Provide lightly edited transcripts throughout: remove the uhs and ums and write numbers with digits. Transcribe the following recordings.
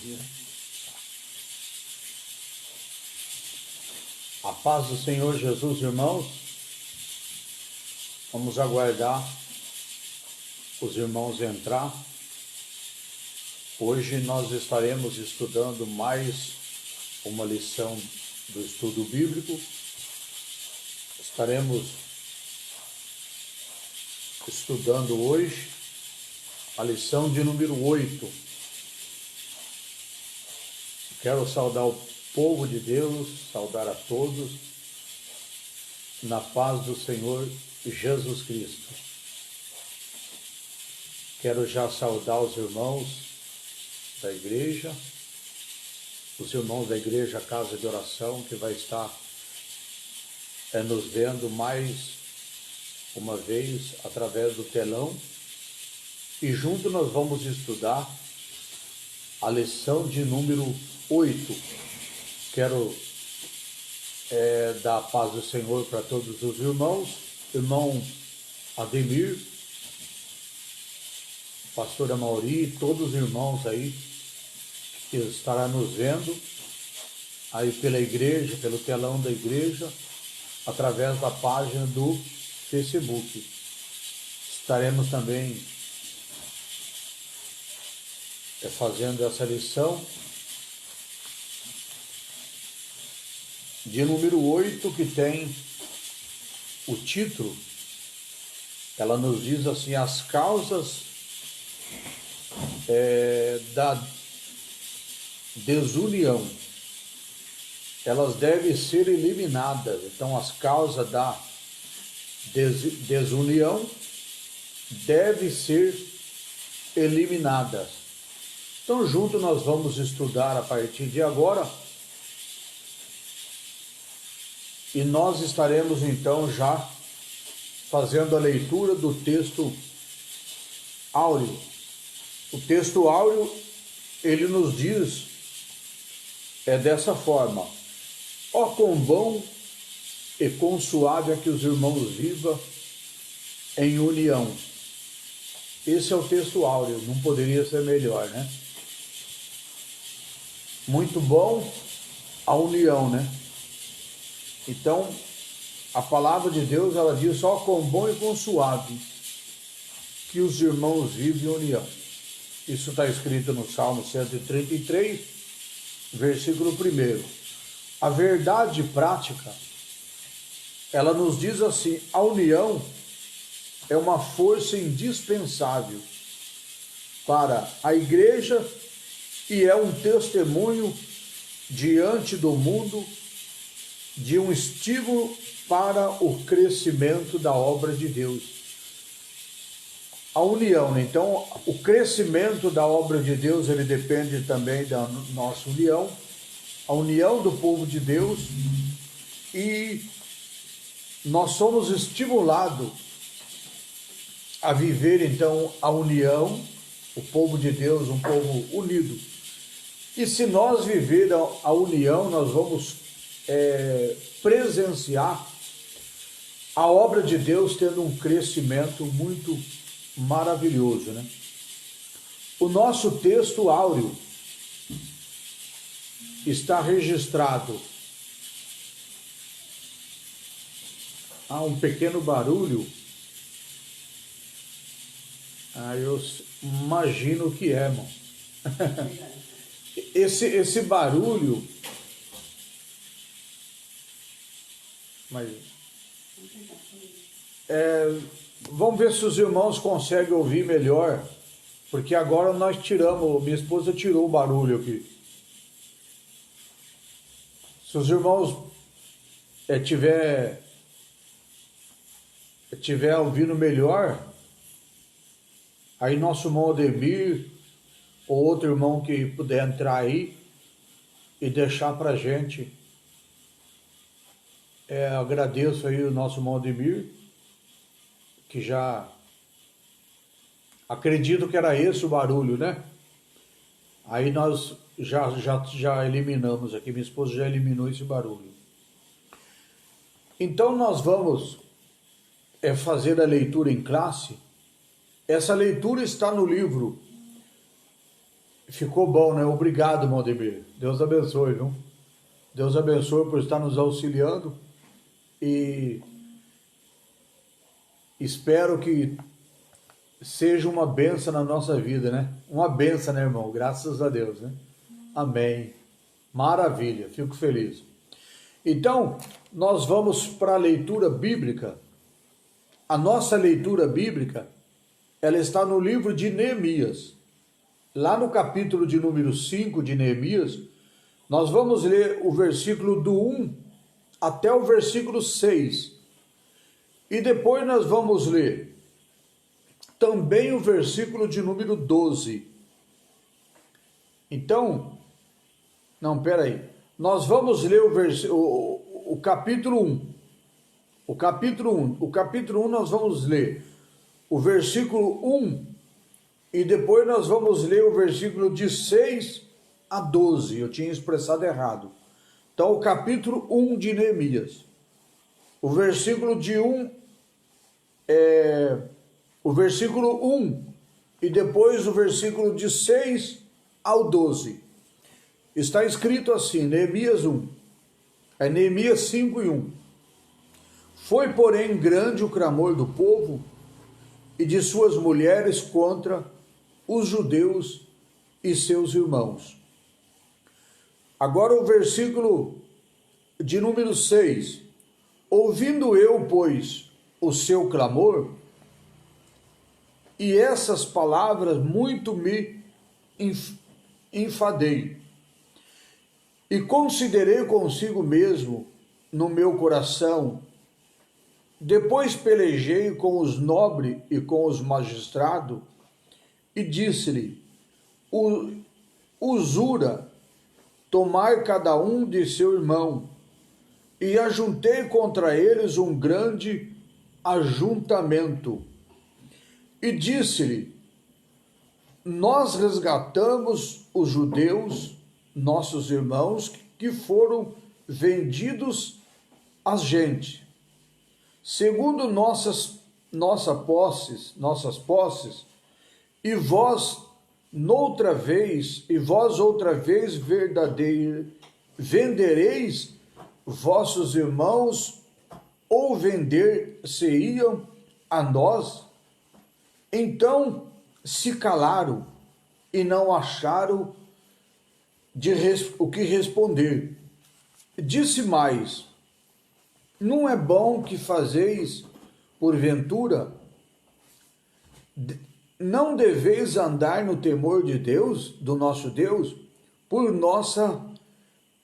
dia. A paz do Senhor Jesus, irmãos. Vamos aguardar os irmãos entrar. Hoje nós estaremos estudando mais uma lição do estudo bíblico. Estaremos estudando hoje a lição de número 8. Quero saudar o povo de Deus, saudar a todos, na paz do Senhor Jesus Cristo. Quero já saudar os irmãos da igreja, os irmãos da igreja Casa de Oração, que vai estar nos vendo mais uma vez através do telão. E junto nós vamos estudar a lição de número 8. Quero dar a paz do Senhor para todos os irmãos. Irmão Ademir, pastor Amauri, todos os irmãos aí que estará nos vendo aí pela igreja, pelo telão da igreja, através da página do Facebook. Estaremos também fazendo essa lição de número 8, que tem o título. Ela nos diz assim: as causas da desunião, elas devem ser eliminadas. Então, as causas da desunião devem ser eliminadas. Então, junto nós vamos estudar a partir de agora, e nós estaremos então já fazendo a leitura do texto áureo. O texto áureo, ele nos diz dessa forma: ó quão bom e quão suave é que os irmãos vivam em união. Esse é o texto áureo, não poderia ser melhor, né? Muito bom a união, né? Então, a palavra de Deus, ela diz: ó quão bom e quão suave que os irmãos vivem em união. Isso está escrito no Salmo 133, versículo 1. A verdade prática, ela nos diz assim: a união é uma força indispensável para a igreja e é um testemunho diante do mundo de um estímulo para o crescimento da obra de Deus. A união, né? Então, o crescimento da obra de Deus, ele depende também da nossa união, a união do povo de Deus, e nós somos estimulados a viver, então, a união, o povo de Deus, um povo unido. E se nós viver a união, nós vamos presenciar a obra de Deus tendo um crescimento muito maravilhoso, né? O nosso texto áureo está registrado. Há um pequeno barulho. Eu imagino o que é, irmão. Esse barulho, mas vamos ver se os irmãos conseguem ouvir melhor, porque agora nós tiramos, minha esposa tirou o barulho aqui. Se os irmãos tiver ouvindo melhor, aí nosso irmão Ademir ou outro irmão que puder entrar aí e deixar para a gente. Agradeço aí o nosso irmão Ademir, que já acredito que era esse o barulho, né? Aí nós já eliminamos aqui, minha esposa já eliminou esse barulho. Então nós vamos fazer a leitura em classe. Essa leitura está no livro Ficou bom, né? Obrigado, Maldemir. Deus abençoe, viu? Deus abençoe por estar nos auxiliando e espero que seja uma benção na nossa vida, né? Uma benção, né, irmão? Graças a Deus, né? Amém. Maravilha, fico feliz. Então, nós vamos para a leitura bíblica. A nossa leitura bíblica, ela está no livro de Neemias. Lá no capítulo de número 5 de Neemias, nós vamos ler o versículo do 1 até o versículo 6. E depois nós vamos ler também o versículo de número 12. Então, não, peraí. Nós vamos ler o capítulo 1. O capítulo 1 nós vamos ler o versículo 1 e depois nós vamos ler o versículo de 6 a 12. Eu tinha expressado errado. Então, o capítulo 1 de Neemias. O versículo de 1 o versículo 1 e depois o versículo de 6 ao 12. Está escrito assim, Neemias 1. É Neemias 5 e 1. Foi, porém, grande o clamor do povo e de suas mulheres contra os judeus e seus irmãos. Agora o versículo de número 6. Ouvindo eu, pois, o seu clamor, e essas palavras muito me enfadei, e considerei consigo mesmo no meu coração. Depois pelejei com os nobres e com os magistrados, e disse-lhe: usura, tomai cada um de seu irmão. E ajuntei contra eles um grande ajuntamento. E disse-lhe: nós resgatamos os judeus, nossos irmãos, que foram vendidos às gentes, segundo nossas posses, e vós outra vez vendereis vossos irmãos, ou vender-se-iam a nós? Então se calaram e não acharam o que responder. Disse mais: não é bom que fazeis, porventura? Não deveis andar no temor de Deus, do nosso Deus, por nossa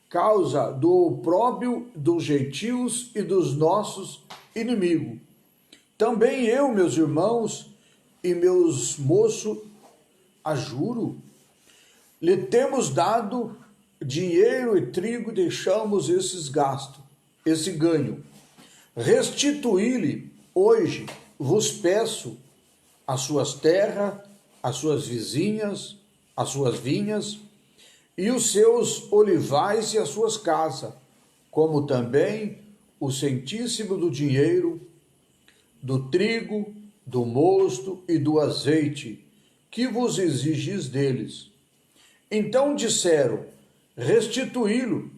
causa, do opróbrio dos gentios e dos nossos inimigos. Também eu, meus irmãos e meus moços, ajuro, lhe temos dado dinheiro e trigo, deixamos esse ganho. Restituí-lhe hoje, vos peço, as suas terras, as suas vizinhas, as suas vinhas, e os seus olivais e as suas casas, como também o centíssimo do dinheiro, do trigo, do mosto e do azeite, que vos exigis deles. Então disseram: restituiremos,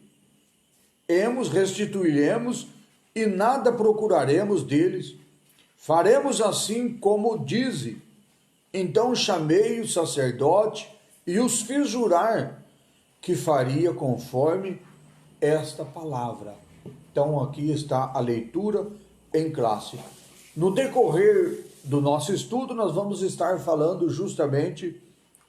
e nada procuraremos deles. Faremos assim como dize. Então chamei o sacerdote e os fiz jurar que faria conforme esta palavra. Então aqui está a leitura em classe. No decorrer do nosso estudo, nós vamos estar falando justamente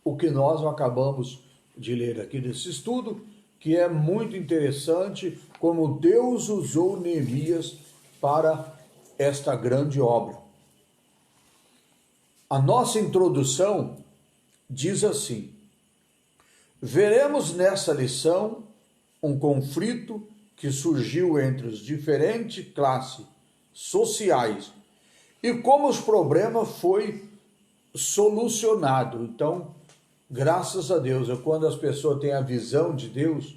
o que nós acabamos de ler aqui desse estudo, que é muito interessante, como Deus usou Neemias para esta grande obra. A nossa introdução diz assim: veremos nessa lição um conflito que surgiu entre as diferentes classes sociais e como os problemas foi solucionado. Então, graças a Deus, quando as pessoas têm a visão de Deus,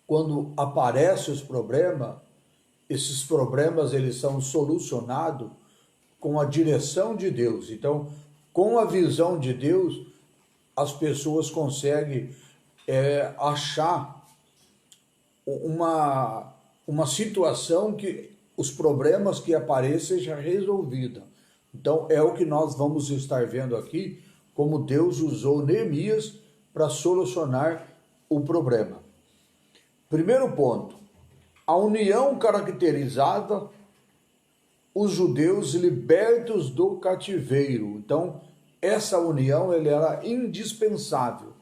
quando aparecem os problemas, esses problemas eles são solucionados com a direção de Deus. Então, com a visão de Deus, as pessoas conseguem achar uma situação que os problemas que aparecem sejam resolvidos. Então é o que nós vamos estar vendo aqui, como Deus usou Neemias para solucionar o problema. Primeiro ponto, a união caracterizava os judeus libertos do cativeiro. Então, essa união ela era indispensável.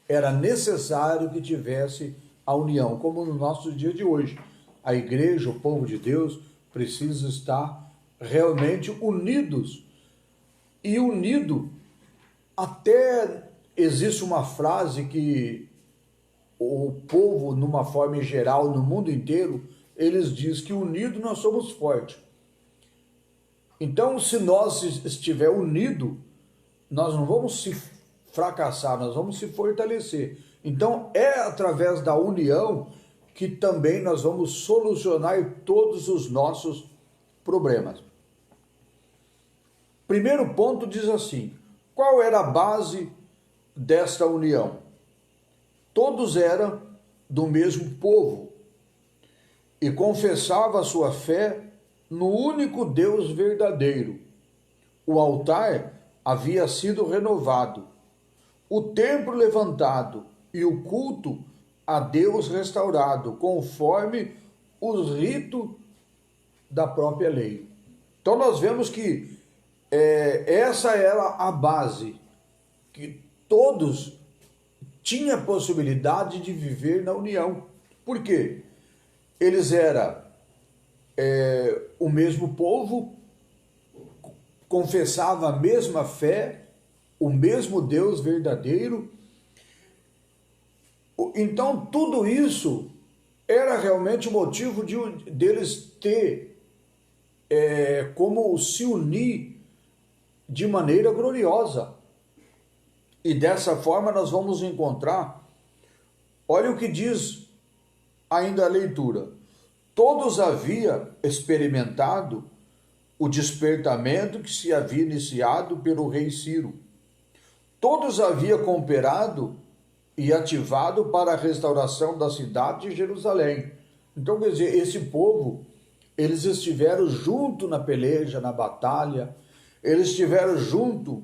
Era necessário que tivesse a união, como no nosso dia de hoje. A igreja, o povo de Deus, precisa estar realmente unidos. E unido, até existe uma frase que o povo, numa forma geral, no mundo inteiro, eles dizem que unido nós somos fortes. Então, se nós estiver unido, nós não vamos se fracassar, nós vamos se fortalecer. Então, é através da união que também nós vamos solucionar todos os nossos problemas. Primeiro ponto diz assim: qual era a base desta união? Todos eram do mesmo povo e confessavam a sua fé no único Deus verdadeiro. O altar havia sido renovado, o templo levantado e o culto a Deus restaurado, conforme os ritos da própria lei. Então nós vemos que essa era a base, que todos tinham a possibilidade de viver na união. Por quê? Eles eram o mesmo povo, confessava a mesma fé, o mesmo Deus verdadeiro. Então tudo isso era realmente o motivo deles ter como se unir de maneira gloriosa. E dessa forma nós vamos encontrar, olha o que diz ainda a leitura: todos haviam experimentado o despertamento que se havia iniciado pelo rei Ciro. Todos haviam cooperado e ativado para a restauração da cidade de Jerusalém. Então, quer dizer, esse povo, eles estiveram junto na peleja, na batalha, eles estiveram junto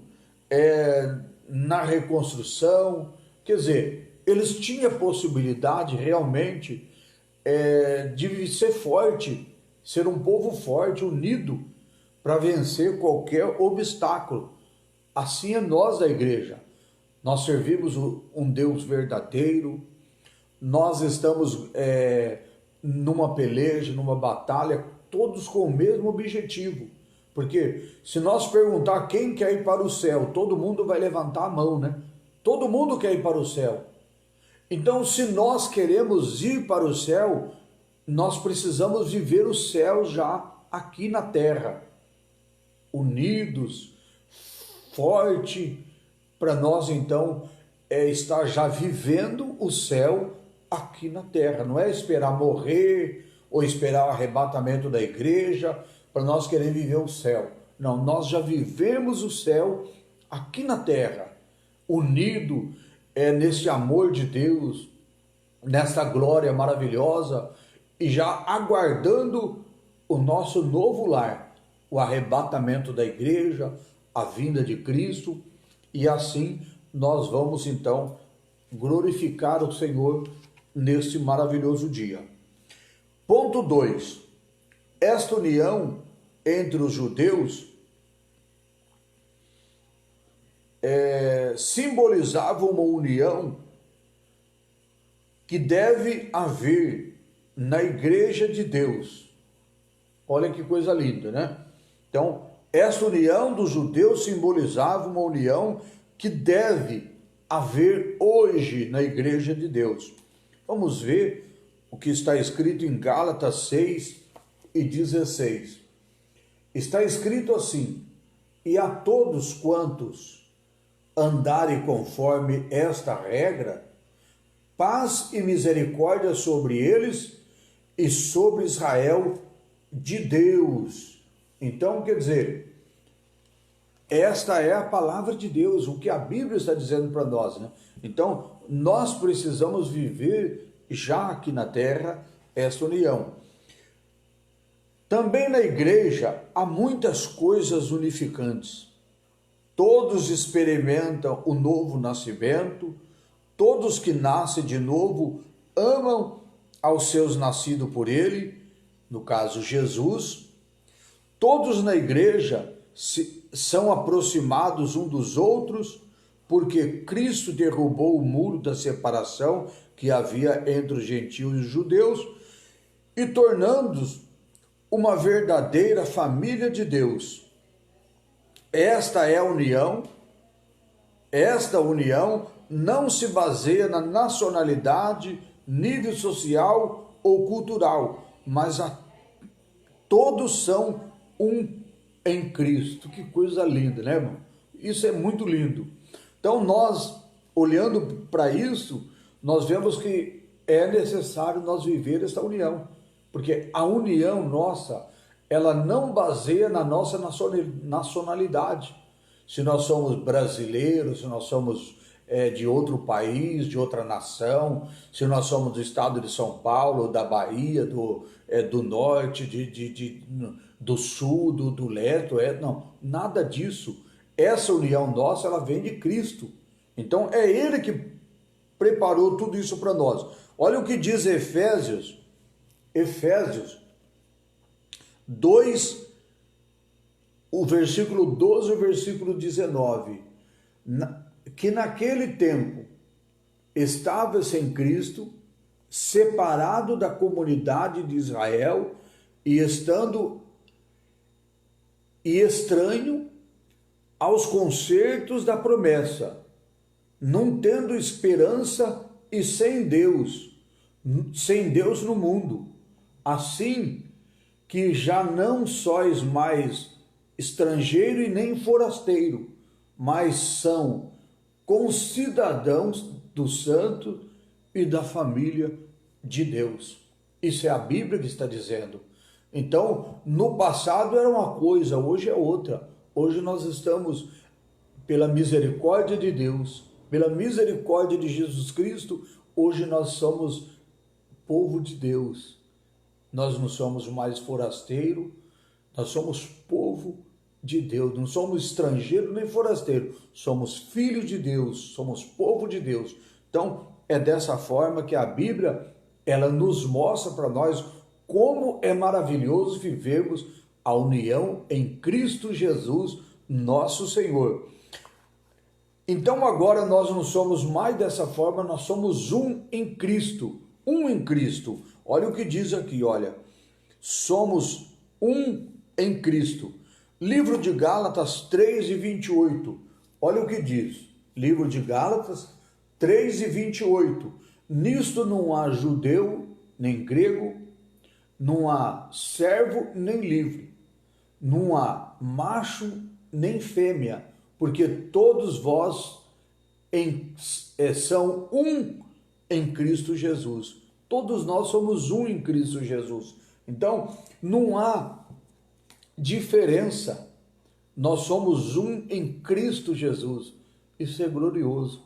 na reconstrução. Quer dizer, eles tinham a possibilidade realmente de ser forte, ser um povo forte, unido, para vencer qualquer obstáculo. Assim é nós da igreja. Nós servimos um Deus verdadeiro, nós estamos numa peleja, numa batalha, todos com o mesmo objetivo. Porque se nós perguntar quem quer ir para o céu, todo mundo vai levantar a mão, né? Todo mundo quer ir para o céu. Então, se nós queremos ir para o céu, nós precisamos viver o céu já aqui na terra, unidos, forte, para nós então estar já vivendo o céu aqui na terra. Não é esperar morrer ou esperar o arrebatamento da igreja para nós querer viver o céu. Não, nós já vivemos o céu aqui na terra, unido nesse amor de Deus, nessa glória maravilhosa, e já aguardando o nosso novo lar, o arrebatamento da igreja, a vinda de Cristo, e assim nós vamos então glorificar o Senhor neste maravilhoso dia. Ponto 2. Esta união entre os judeus simbolizava uma união que deve haver na igreja de Deus. Olha que coisa linda, né? Então, essa união dos judeus simbolizava uma união que deve haver hoje na igreja de Deus. Vamos ver o que está escrito em Gálatas 6:16. Está escrito assim: e a todos quantos andarem conforme esta regra, paz e misericórdia sobre eles e sobre Israel de Deus. Então, quer dizer, Esta é a palavra de Deus, o que a Bíblia está dizendo para nós, né? Então, nós precisamos viver já aqui na terra essa união. Também na igreja há muitas coisas unificantes. Todos experimentam o novo nascimento, todos que nascem de novo amam aos seus nascidos por ele, no caso Jesus. Todos na igreja são aproximados um dos outros, porque Cristo derrubou o muro da separação que havia entre os gentios e os judeus, e tornando-os uma verdadeira família de Deus. Esta é a união. Esta união não se baseia na nacionalidade, nível social ou cultural, mas todos são um em Cristo. Que coisa linda, né, irmão? Isso é muito lindo. Então, nós, olhando para isso, nós vemos que é necessário nós viver esta união, porque a união nossa, ela não baseia na nossa nacionalidade. Se nós somos brasileiros, se nós somos de outro país, de outra nação, se nós somos do estado de São Paulo, da Bahia, do norte, do sul, do leste, não, nada disso. Essa união nossa, ela vem de Cristo. Então é Ele que preparou tudo isso para nós. Olha o que diz Efésios 2, o versículo 12 e o versículo 19. Que naquele tempo estava sem Cristo, separado da comunidade de Israel e estranho aos concertos da promessa, não tendo esperança e sem Deus no mundo. Assim que já não sois mais estrangeiro e nem forasteiro, mas são concidadãos do santo e da família de Deus. Isso é a Bíblia que está dizendo. Então, no passado era uma coisa, hoje é outra. Hoje nós estamos, pela misericórdia de Deus, pela misericórdia de Jesus Cristo, hoje nós somos povo de Deus. Nós não somos mais forasteiro, nós somos povo de Deus, não somos estrangeiro nem forasteiro, somos filhos de Deus, somos povo de Deus. Então, é dessa forma que a Bíblia, ela nos mostra para nós como é maravilhoso vivermos a união em Cristo Jesus, nosso Senhor. Então agora nós não somos mais dessa forma, nós somos um em Cristo, um em Cristo. Olha o que diz aqui, olha, somos um em Cristo. Livro de Gálatas 3:28, olha o que diz, livro de Gálatas 3:28, nisto não há judeu nem grego, não há servo nem livre, não há macho nem fêmea, porque todos vós são um em Cristo Jesus. Todos nós somos um em Cristo Jesus. Então, não há diferença. Nós somos um em Cristo Jesus. Isso é glorioso.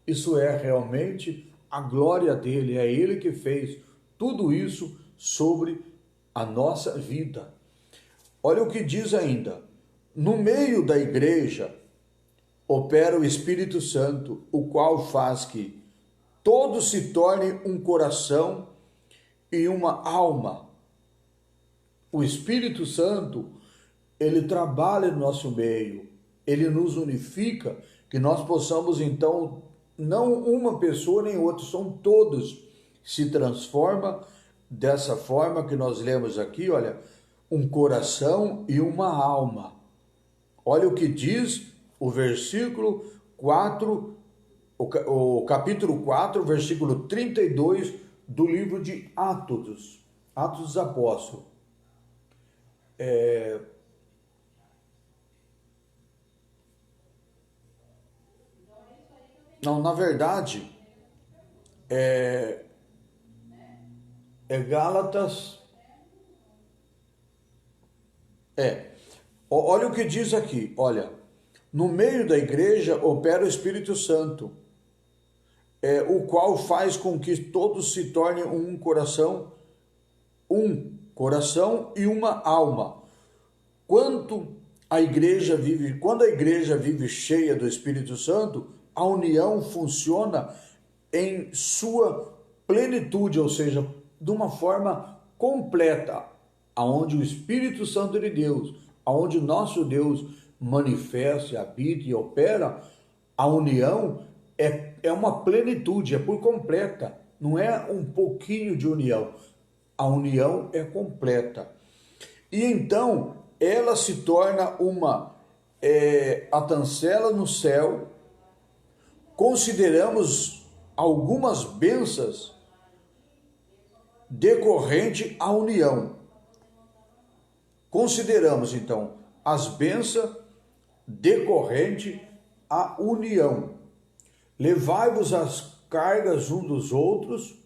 Isso é realmente a glória dele. É ele que fez tudo isso sobre a nossa vida. Olha o que diz ainda. No meio da igreja opera o Espírito Santo, o qual faz que todos se tornem um coração e uma alma. O Espírito Santo, ele trabalha no nosso meio, ele nos unifica, que nós possamos então, não uma pessoa nem outra, são todos, se transforma dessa forma que nós lemos aqui, olha, um coração e uma alma. Olha o que diz o versículo 4, o capítulo 4, versículo 32 do livro de Atos dos Apóstolos. Não, na verdade, é Gálatas. Olha o que diz aqui, olha. No meio da igreja opera o Espírito Santo, o qual faz com que todos se tornem um coração e uma alma. Quando a igreja vive cheia do Espírito Santo, a união funciona em sua plenitude, ou seja, de uma forma completa, aonde o Espírito Santo de Deus, aonde o nosso Deus manifesta, habita e opera, a união é uma plenitude, é por completa, não é um pouquinho de união, a união é completa. E então ela se torna a chancela no céu. Consideramos algumas bênçãos decorrente à união. Consideramos então as bênçãos decorrente à união. Levai-vos as cargas uns dos outros,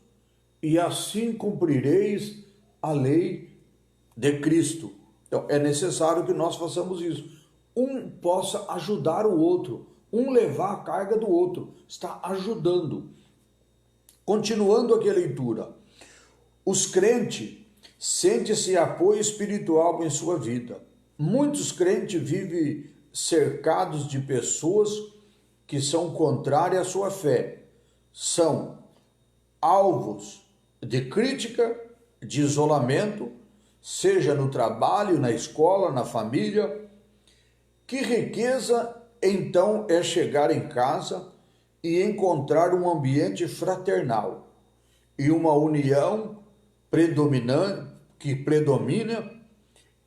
e assim cumprireis a lei de Cristo. Então, é necessário que nós façamos isso. Um possa ajudar o outro, um levar a carga do outro, está ajudando. Continuando aqui a leitura. Os crentes sentem-se apoio espiritual em sua vida. Muitos crentes vivem cercados de pessoas que são contrárias à sua fé. São alvos de crítica, de isolamento, seja no trabalho, na escola, na família. Que riqueza então é chegar em casa e encontrar um ambiente fraternal e uma união que predomina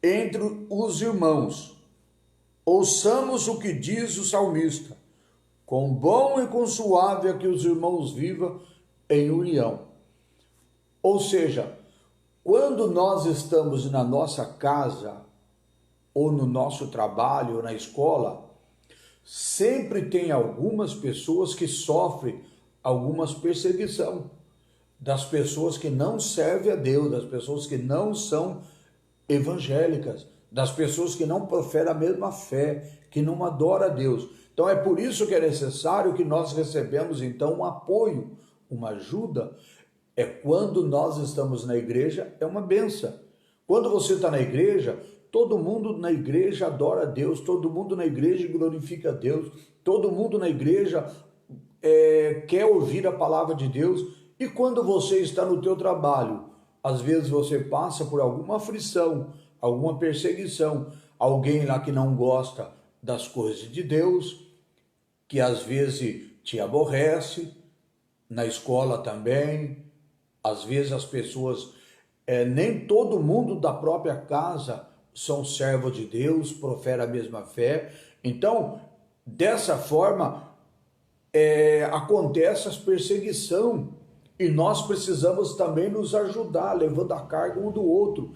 entre os irmãos. Ouçamos o que diz o salmista: quão bom e quão suave é que os irmãos vivam em união. Ou seja, quando nós estamos na nossa casa, ou no nosso trabalho, ou na escola, sempre tem algumas pessoas que sofrem algumas perseguição, das pessoas que não servem a Deus, das pessoas que não são evangélicas, das pessoas que não proferem a mesma fé, que não adoram a Deus. Então é por isso que é necessário que nós recebemos então um apoio, uma ajuda. É quando nós estamos na igreja, é uma bênção. Quando você está na igreja, todo mundo na igreja adora a Deus, todo mundo na igreja glorifica a Deus, todo mundo na igreja quer ouvir a palavra de Deus. E quando você está no teu trabalho, às vezes você passa por alguma aflição, alguma perseguição, alguém lá que não gosta das coisas de Deus, que às vezes te aborrece, na escola também, às vezes as pessoas, nem todo mundo da própria casa são servos de Deus, proferem a mesma fé. Então, dessa forma, acontece a perseguição, e nós precisamos também nos ajudar, levando a carga um do outro.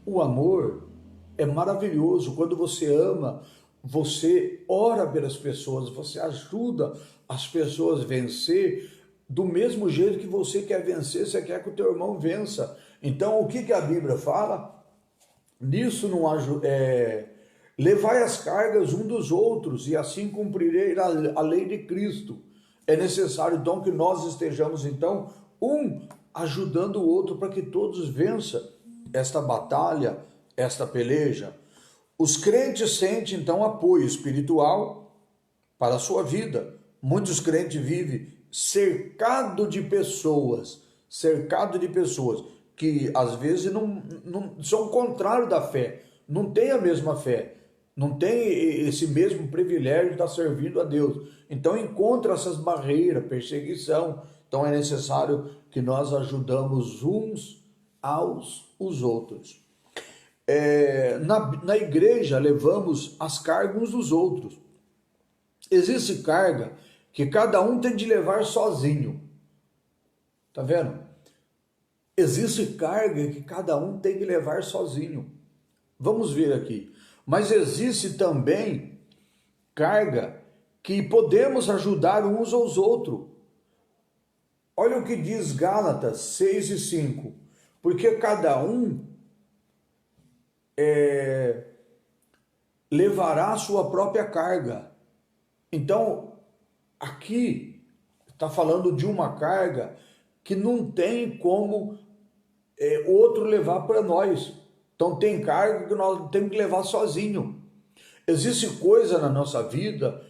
O amor é maravilhoso. Quando você ama, você ora pelas pessoas, você ajuda as pessoas a vencer. Do mesmo jeito que você quer vencer, você quer que o teu irmão vença. Então, o que a Bíblia fala? Nisso não levai as cargas um dos outros, e assim cumprirei a lei de Cristo. É necessário então que nós estejamos então um ajudando o outro para que todos vençam esta batalha, esta peleja. Os crentes sentem então apoio espiritual para a sua vida. Muitos crentes vivem cercado de pessoas que às vezes não são contrários da fé, não têm a mesma fé, não tem esse mesmo privilégio de estar servindo a Deus. Então encontra essas barreiras, perseguição. Então é necessário que nós ajudamos uns aos outros. Na igreja levamos as cargas uns dos outros. Existe carga que cada um tem de levar sozinho. Tá vendo? Existe carga que cada um tem que levar sozinho. Vamos ver aqui. Mas existe também carga que podemos ajudar uns aos outros. Olha o que diz Gálatas 6:5. Porque cada um levará a sua própria carga. Então, aqui está falando de uma carga que não tem como outro levar para nós. Então, tem carga que nós temos que levar sozinho. Existe coisa na nossa vida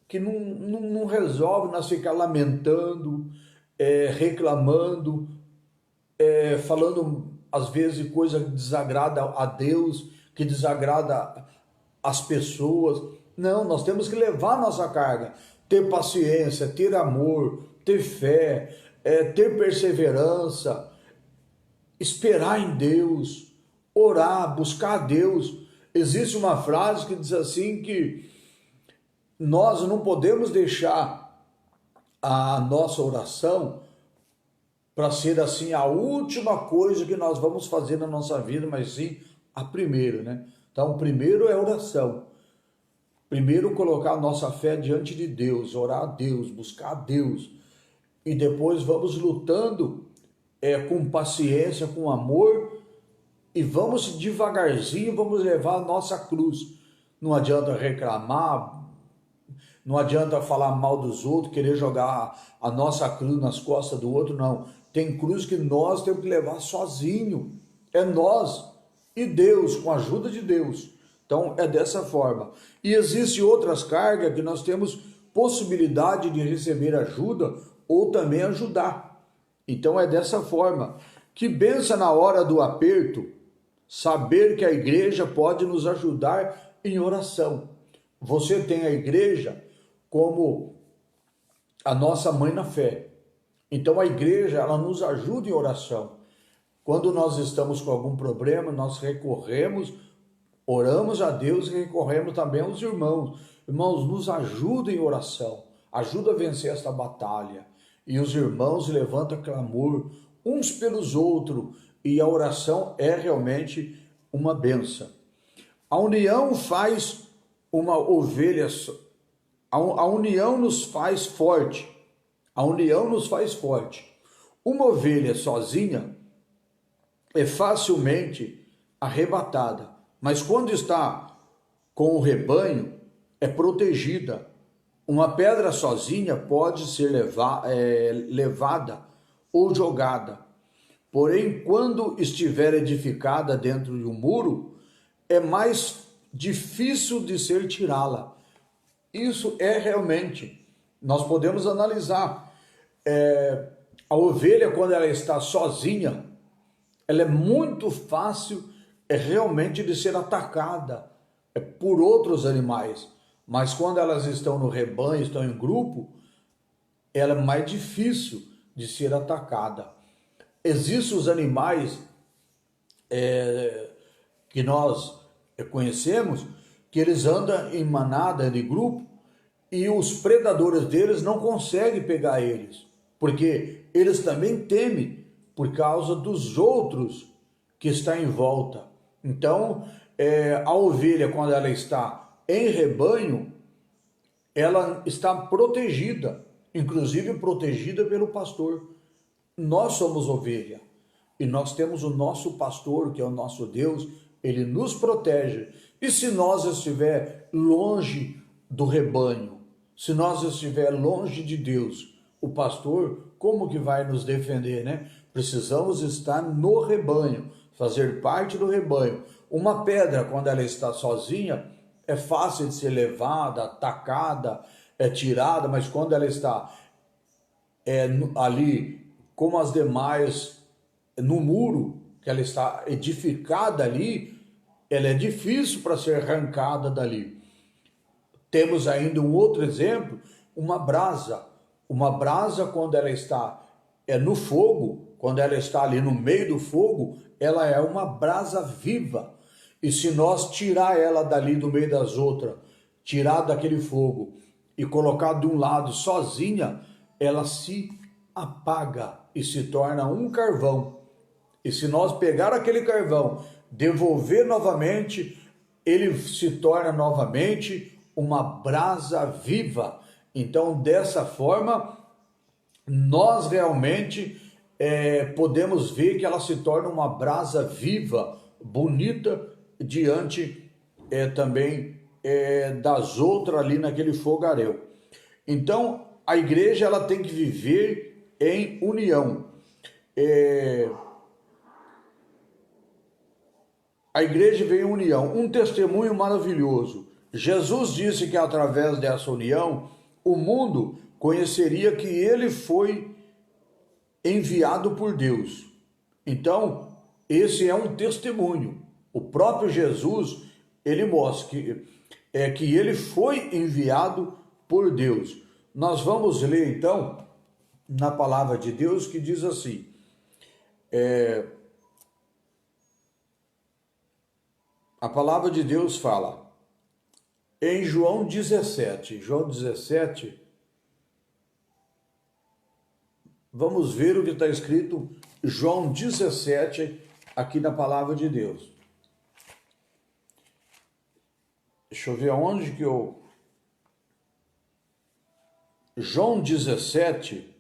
que não resolve nós ficar lamentando, reclamando, falando às vezes coisa que desagrada a Deus, que desagrada as pessoas. Não, nós temos que levar a nossa carga, ter paciência, ter amor, ter fé, ter perseverança, esperar em Deus, orar, buscar a Deus. Existe uma frase que diz assim que nós não podemos deixar a nossa oração para ser assim a última coisa que nós vamos fazer na nossa vida, mas sim a primeira, né? Então, primeiro é oração. Primeiro colocar a nossa fé diante de Deus, orar a Deus, buscar a Deus. E depois vamos lutando com paciência, com amor, e vamos devagarzinho, vamos levar a nossa cruz. Não adianta reclamar, não adianta falar mal dos outros, querer jogar a nossa cruz nas costas do outro, não. Tem cruz que nós temos que levar sozinho. É nós e Deus, com a ajuda de Deus. Então é dessa forma. E existem outras cargas que nós temos possibilidade de receber ajuda ou também ajudar. Então é dessa forma. Que benção na hora do aperto, saber que a igreja pode nos ajudar em oração. Você tem a igreja como a nossa mãe na fé. Então a igreja, ela nos ajuda em oração. Quando nós estamos com algum problema, nós recorremos, oramos a Deus e recorremos também aos irmãos. Irmãos, nos ajudem em oração, ajuda a vencer esta batalha. E os irmãos levantam clamor uns pelos outros, e a oração é realmente uma bênção. A união faz uma ovelha, a união nos faz forte. A união nos faz forte. Uma ovelha sozinha é facilmente arrebatada, mas quando está com o rebanho, é protegida. Uma pedra sozinha pode ser levada ou jogada. Porém, quando estiver edificada dentro de um muro, é mais difícil de ser tirá-la. Isso é realmente, nós podemos analisar. A ovelha, quando ela está sozinha, ela é muito fácil realmente de ser atacada por outros animais. Mas quando elas estão no rebanho, estão em grupo, ela é mais difícil de ser atacada. Existem os animais que nós conhecemos, que eles andam em manada, de grupo, e os predadores deles não conseguem pegar eles, porque eles também temem por causa dos outros que estão em volta. Então, a ovelha, quando ela está em rebanho, ela está protegida, inclusive protegida pelo pastor. Nós somos ovelha e nós temos o nosso pastor, que é o nosso Deus, ele nos protege. E se nós estiver longe do rebanho, se nós estiver longe de Deus, o pastor, como que vai nos defender, né? Precisamos estar no rebanho, fazer parte do rebanho. Uma pedra, quando ela está sozinha, é fácil de ser levada, atacada, tirada, mas quando ela está ali, como as demais, no muro, que ela está edificada ali, ela é difícil para ser arrancada dali. Temos ainda um outro exemplo, uma brasa. Uma brasa, quando ela está no fogo, quando ela está ali no meio do fogo, ela é uma brasa viva. E se nós tirar ela dali do meio das outras, tirar daquele fogo e colocar de um lado sozinha, ela se apaga e se torna um carvão. E se nós pegar aquele carvão, devolver novamente, ele se torna novamente uma brasa viva. Então, dessa forma, nós realmente podemos ver que ela se torna uma brasa viva, bonita, diante também das outras ali naquele fogaréu. Então, a igreja ela tem que viver em união. A igreja vem em união. Um testemunho maravilhoso. Jesus disse que através dessa união, o mundo conheceria que ele foi enviado por Deus. Então, esse é um testemunho. O próprio Jesus, ele mostra que ele foi enviado por Deus. Nós vamos ler então na palavra de Deus que diz assim, a palavra de Deus fala em João 17, vamos ver o que está escrito João 17 aqui na palavra de Deus. Deixa eu ver aonde que eu... João 17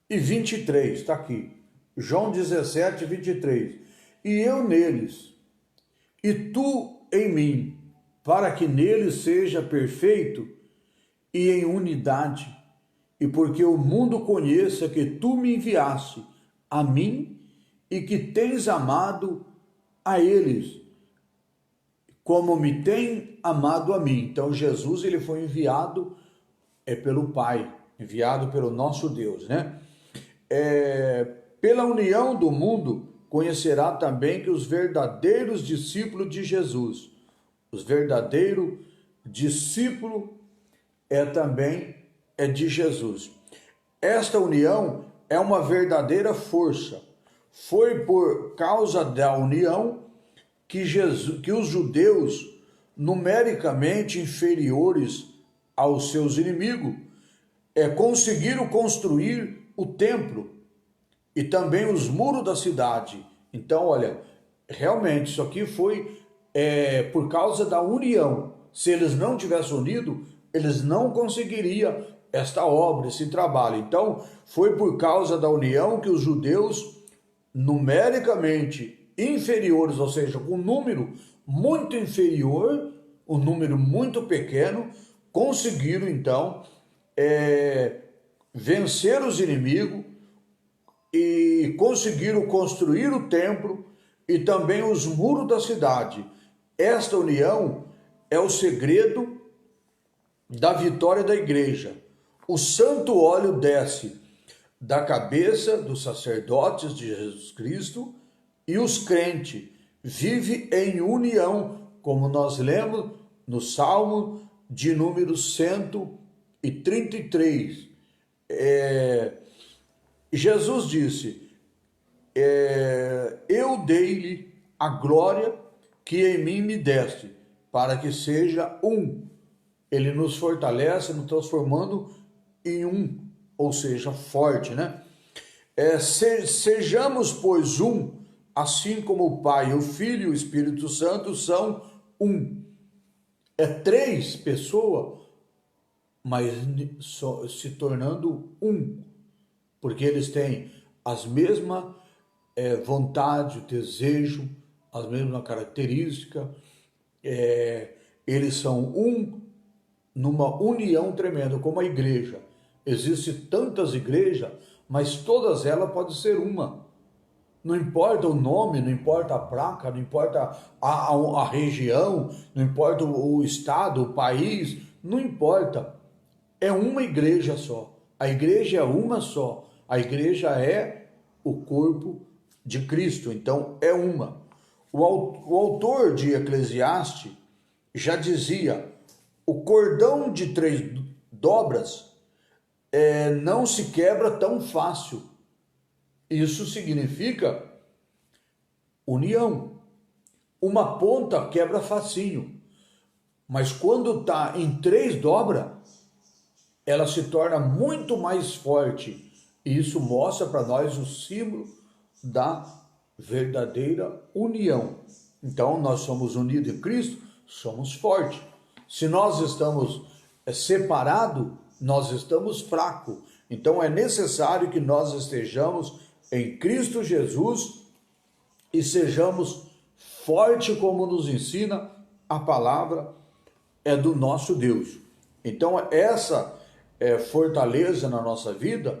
e 23, está aqui. João 17, 23. E eu neles, e tu em mim, para que neles seja perfeito e em unidade, e porque o mundo conheça que tu me enviaste a mim e que tens amado a eles, como me tem amado a mim. Então Jesus ele foi enviado pelo Pai, enviado pelo nosso Deus, né? Pela união do mundo conhecerá também que os verdadeiros discípulos de Jesus, os verdadeiros discípulos também de Jesus. Esta união é uma verdadeira força. Foi por causa da união que os judeus, numericamente inferiores aos seus inimigos, conseguiram construir o templo e também os muros da cidade. Então, olha, realmente isso aqui foi por causa da união. Se eles não tivessem unido, eles não conseguiriam esta obra, esse trabalho. Então, foi por causa da união que os judeus, numericamente inferiores, ou seja, com um número muito inferior, um número muito pequeno, conseguiram então vencer os inimigos e conseguiram construir o templo e também os muros da cidade. Esta união é o segredo da vitória da igreja. O santo óleo desce da cabeça dos sacerdotes de Jesus Cristo e os crentes vivem em união, como nós lemos no Salmo de número 133. Jesus disse, eu dei-lhe a glória que em mim me deste, para que seja um. Ele nos fortalece, nos transformando em um, ou seja, forte, né? Sejamos, pois, um, assim como o Pai, o Filho e o Espírito Santo são um. Três pessoas, mas se tornando um, porque eles têm as mesmas vontade, desejo, as mesmas características, eles são um numa união tremenda, como a igreja. Existem tantas igrejas, mas todas elas podem ser uma. Não importa o nome, não importa a placa, não importa a região, não importa o estado, o país, não importa. É uma igreja só. A igreja é uma só. A igreja é o corpo de Cristo, então é uma. O autor de Eclesiastes já dizia, o cordão de 3 dobras não se quebra tão fácil. Isso significa união. Uma ponta quebra facinho, mas quando está em 3 dobras, ela se torna muito mais forte. E isso mostra para nós o símbolo da verdadeira união. Então, nós somos unidos em Cristo, somos fortes. Se nós estamos separados, nós estamos fracos. Então, é necessário que nós estejamos em Cristo Jesus e sejamos fortes, como nos ensina a palavra do nosso Deus. Então, essa fortaleza na nossa vida,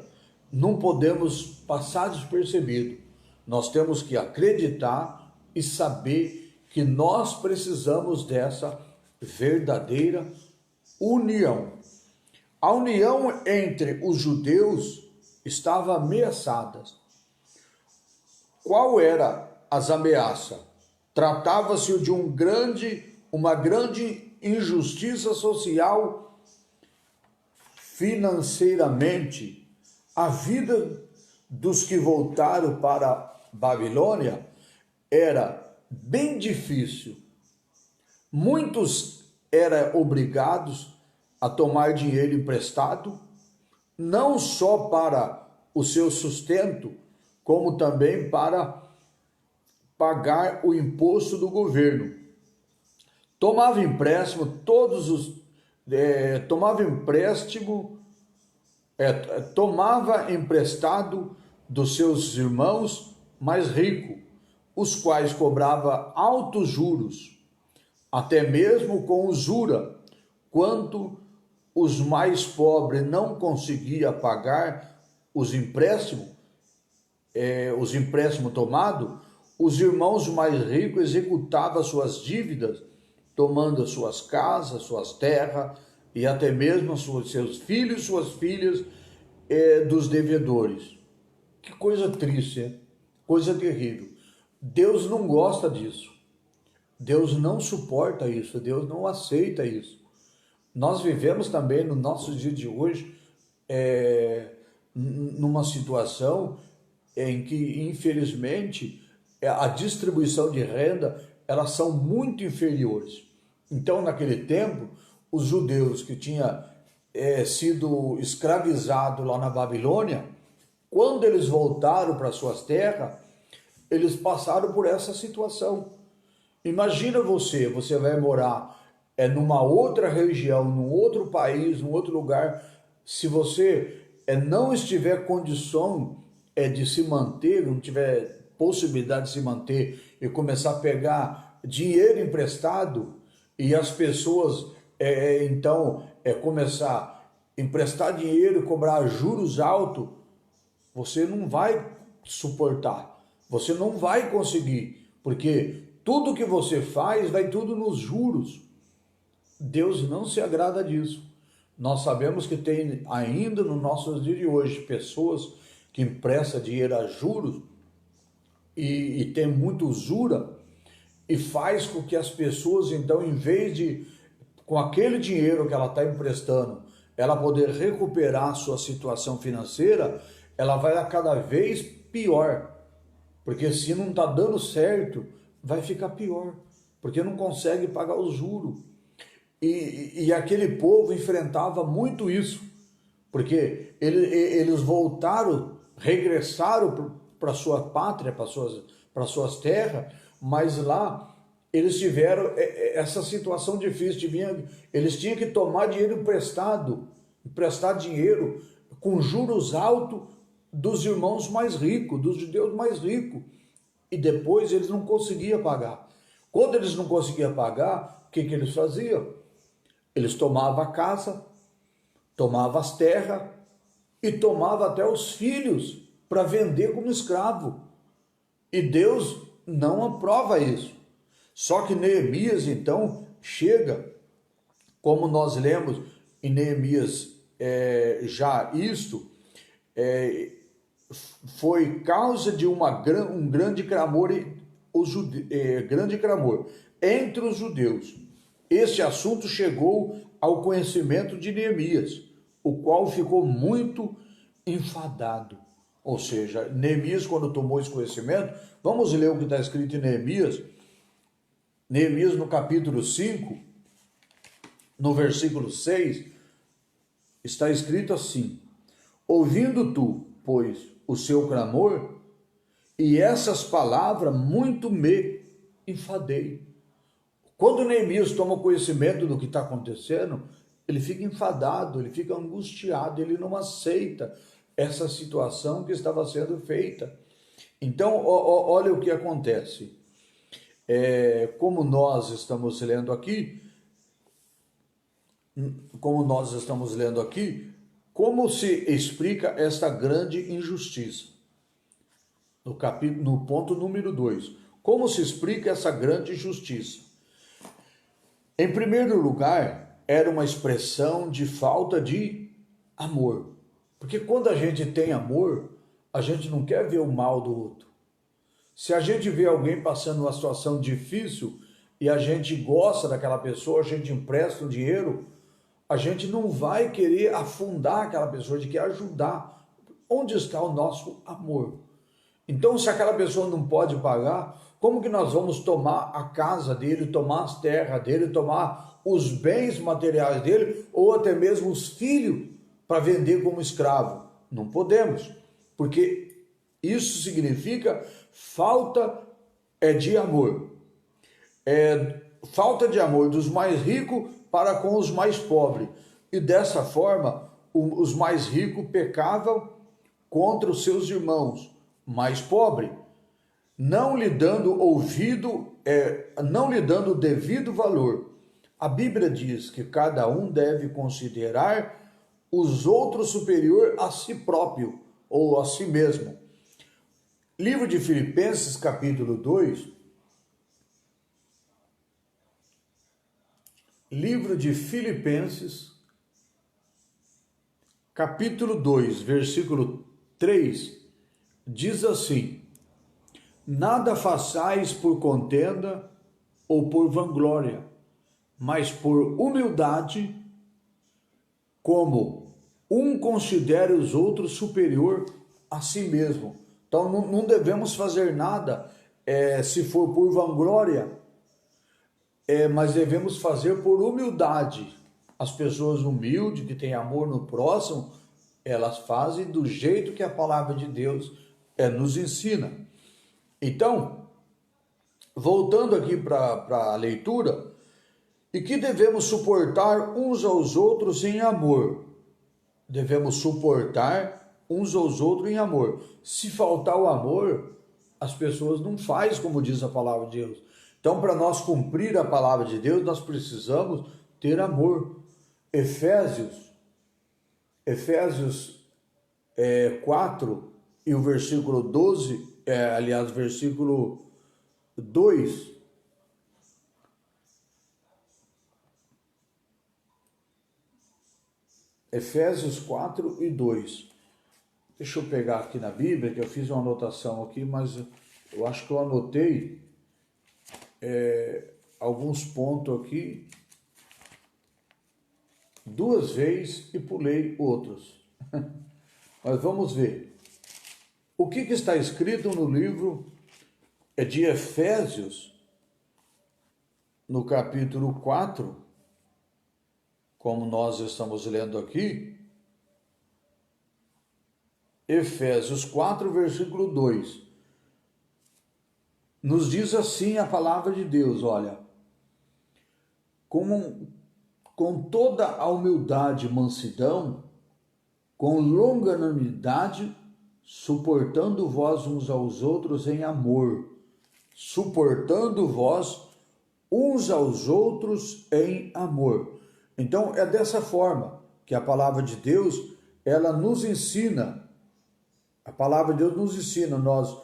não podemos passar despercebido. Nós temos que acreditar e saber que nós precisamos dessa verdadeira união. A união entre os judeus estava ameaçada. Qual era as ameaças? Tratava-se de uma grande injustiça social. Financeiramente, a vida dos que voltaram para a Babilônia era bem difícil. Muitos eram obrigados a tomar dinheiro emprestado, não só para o seu sustento, como também para pagar o imposto do governo. Tomava empréstimo, tomava emprestado dos seus irmãos mais ricos, os quais cobrava altos juros, até mesmo com usura, quanto os mais pobres não conseguiam pagar os empréstimos tomados, os irmãos mais ricos executavam suas dívidas, tomando as suas casas, suas terras e até mesmo seus filhos e suas filhas dos devedores. Que coisa triste, hein? Coisa terrível. Deus não gosta disso. Deus não suporta isso. Deus não aceita isso. Nós vivemos também no nosso dia de hoje numa situação em que, infelizmente, a distribuição de renda, elas são muito inferiores. Então, naquele tempo, os judeus que tinham sido escravizados lá na Babilônia, quando eles voltaram para suas terras, eles passaram por essa situação. Imagina você vai morar numa outra região, num outro país, num outro lugar, se você não estiver condição de se manter, não tiver possibilidade de se manter e começar a pegar dinheiro emprestado e as pessoas começar a emprestar dinheiro e cobrar juros altos, você não vai suportar, você não vai conseguir, porque tudo que você faz vai tudo nos juros. Deus não se agrada disso. Nós sabemos que tem ainda no nosso dia de hoje pessoas que emprestam dinheiro a juros e tem muita usura e faz com que as pessoas, então, em vez de, com aquele dinheiro que ela está emprestando, ela poder recuperar a sua situação financeira, ela vai a cada vez pior. Porque se não está dando certo, vai ficar pior, porque não consegue pagar os juros. E aquele povo enfrentava muito isso, porque eles voltaram, regressaram para sua pátria, para suas terras, mas lá eles tiveram essa situação difícil, eles tinham que tomar dinheiro emprestar dinheiro com juros altos dos irmãos mais ricos, dos judeus mais ricos, e depois eles não conseguiam pagar. Quando eles não conseguiam pagar, o que eles faziam? Eles tomavam a casa, tomavam as terras e tomavam até os filhos para vender como escravo. E Deus não aprova isso. Só que Neemias, então, chega, como nós lemos em Neemias já isto, foi causa de um grande clamor, grande clamor entre os judeus. Este assunto chegou ao conhecimento de Neemias, o qual ficou muito enfadado. Ou seja, Neemias, quando tomou esse conhecimento, vamos ler o que está escrito em Neemias. Neemias, no capítulo 5, no versículo 6, está escrito assim: ouvindo tu, pois, o seu clamor, e essas palavras muito me enfadei. Quando Neemias toma conhecimento do que está acontecendo, ele fica enfadado, ele fica angustiado, ele não aceita essa situação que estava sendo feita. Então, olha o que acontece. Como nós estamos lendo aqui, como nós estamos lendo aqui, como se explica esta grande injustiça? No ponto número 2. Como se explica essa grande injustiça? Em primeiro lugar, era uma expressão de falta de amor. Porque quando a gente tem amor, a gente não quer ver o mal do outro. Se a gente vê alguém passando uma situação difícil e a gente gosta daquela pessoa, a gente empresta o dinheiro, a gente não vai querer afundar aquela pessoa, de querer ajudar. Onde está o nosso amor? Então, se aquela pessoa não pode pagar, como que nós vamos tomar a casa dele, tomar as terras dele, tomar os bens materiais dele, ou até mesmo os filhos, para vender como escravo? Não podemos, porque isso significa falta de amor. Falta de amor dos mais ricos para com os mais pobres. E dessa forma, os mais ricos pecavam contra os seus irmãos mais pobres, não lhe dando não lhe dando o devido valor. A Bíblia diz que cada um deve considerar os outros superior a si próprio ou a si mesmo. Livro de Filipenses, capítulo 2. Livro de Filipenses, capítulo 2, versículo 3, diz assim: nada façais por contenda ou por vanglória, mas por humildade, como um considere os outros superior a si mesmo. Então não devemos fazer nada se for por vanglória, mas devemos fazer por humildade. As pessoas humildes, que têm amor no próximo, elas fazem do jeito que a palavra de Deus nos ensina. Então, voltando aqui para a leitura, e que devemos suportar uns aos outros em amor. Devemos suportar uns aos outros em amor. Se faltar o amor, as pessoas não fazem como diz a palavra de Deus. Então, para nós cumprir a palavra de Deus, nós precisamos ter amor. Efésios 4 e o versículo 12, versículo 2, Efésios 4 e 2. Deixa eu pegar aqui na Bíblia, que eu fiz uma anotação aqui, mas eu acho que eu anotei alguns pontos aqui 2 vezes e pulei outros. Mas vamos ver. O que está escrito no livro de Efésios, no capítulo 4, como nós estamos lendo aqui, Efésios 4, versículo 2, nos diz assim a palavra de Deus, olha, com toda a humildade e mansidão, com longanimidade, suportando vós uns aos outros em amor, suportando vós uns aos outros em amor. Então, é dessa forma que a palavra de Deus, ela nos ensina, a palavra de Deus nos ensina, nós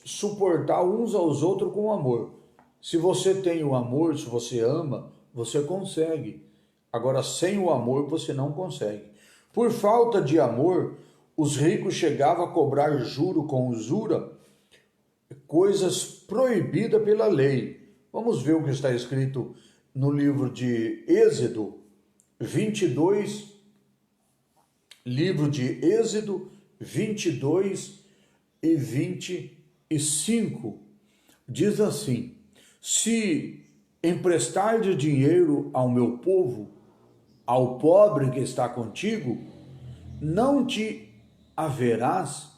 suportar uns aos outros com amor. Se você tem o amor, se você ama, você consegue. Agora, sem o amor, você não consegue. Por falta de amor, os ricos chegavam a cobrar juro com usura, coisas proibidas pela lei. Vamos ver o que está escrito no livro de Êxodo 22, livro de Êxodo 22 e 25, diz assim: se emprestardes dinheiro ao meu povo, ao pobre que está contigo, não te haverás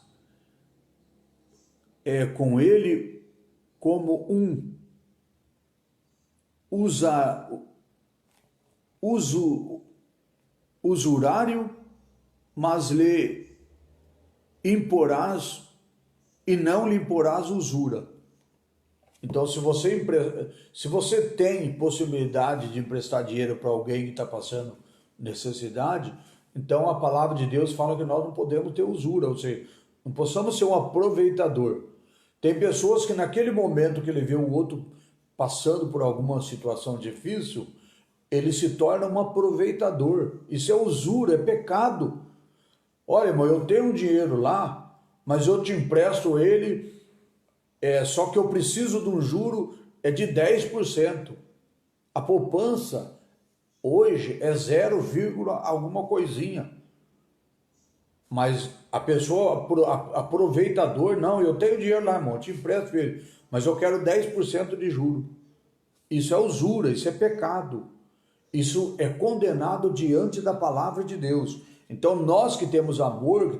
com ele como um usurário, mas lhe imporás e não lhe imporás usura. Então, se você tem possibilidade de emprestar dinheiro para alguém que está passando necessidade, então a palavra de Deus fala que nós não podemos ter usura, ou seja, não possamos ser um aproveitador. Tem pessoas que naquele momento que ele vê o outro passando por alguma situação difícil, ele se torna um aproveitador. Isso é usura, é pecado. Olha, irmão, eu tenho um dinheiro lá, mas eu te empresto ele, só que eu preciso de um juro de 10%. A poupança hoje é 0, alguma coisinha. Mas a pessoa, aproveitador, não, eu tenho dinheiro lá, irmão, eu te empresto ele, mas eu quero 10% de juro. Isso é usura, isso é pecado. Isso é condenado diante da palavra de Deus. Então nós que temos amor, que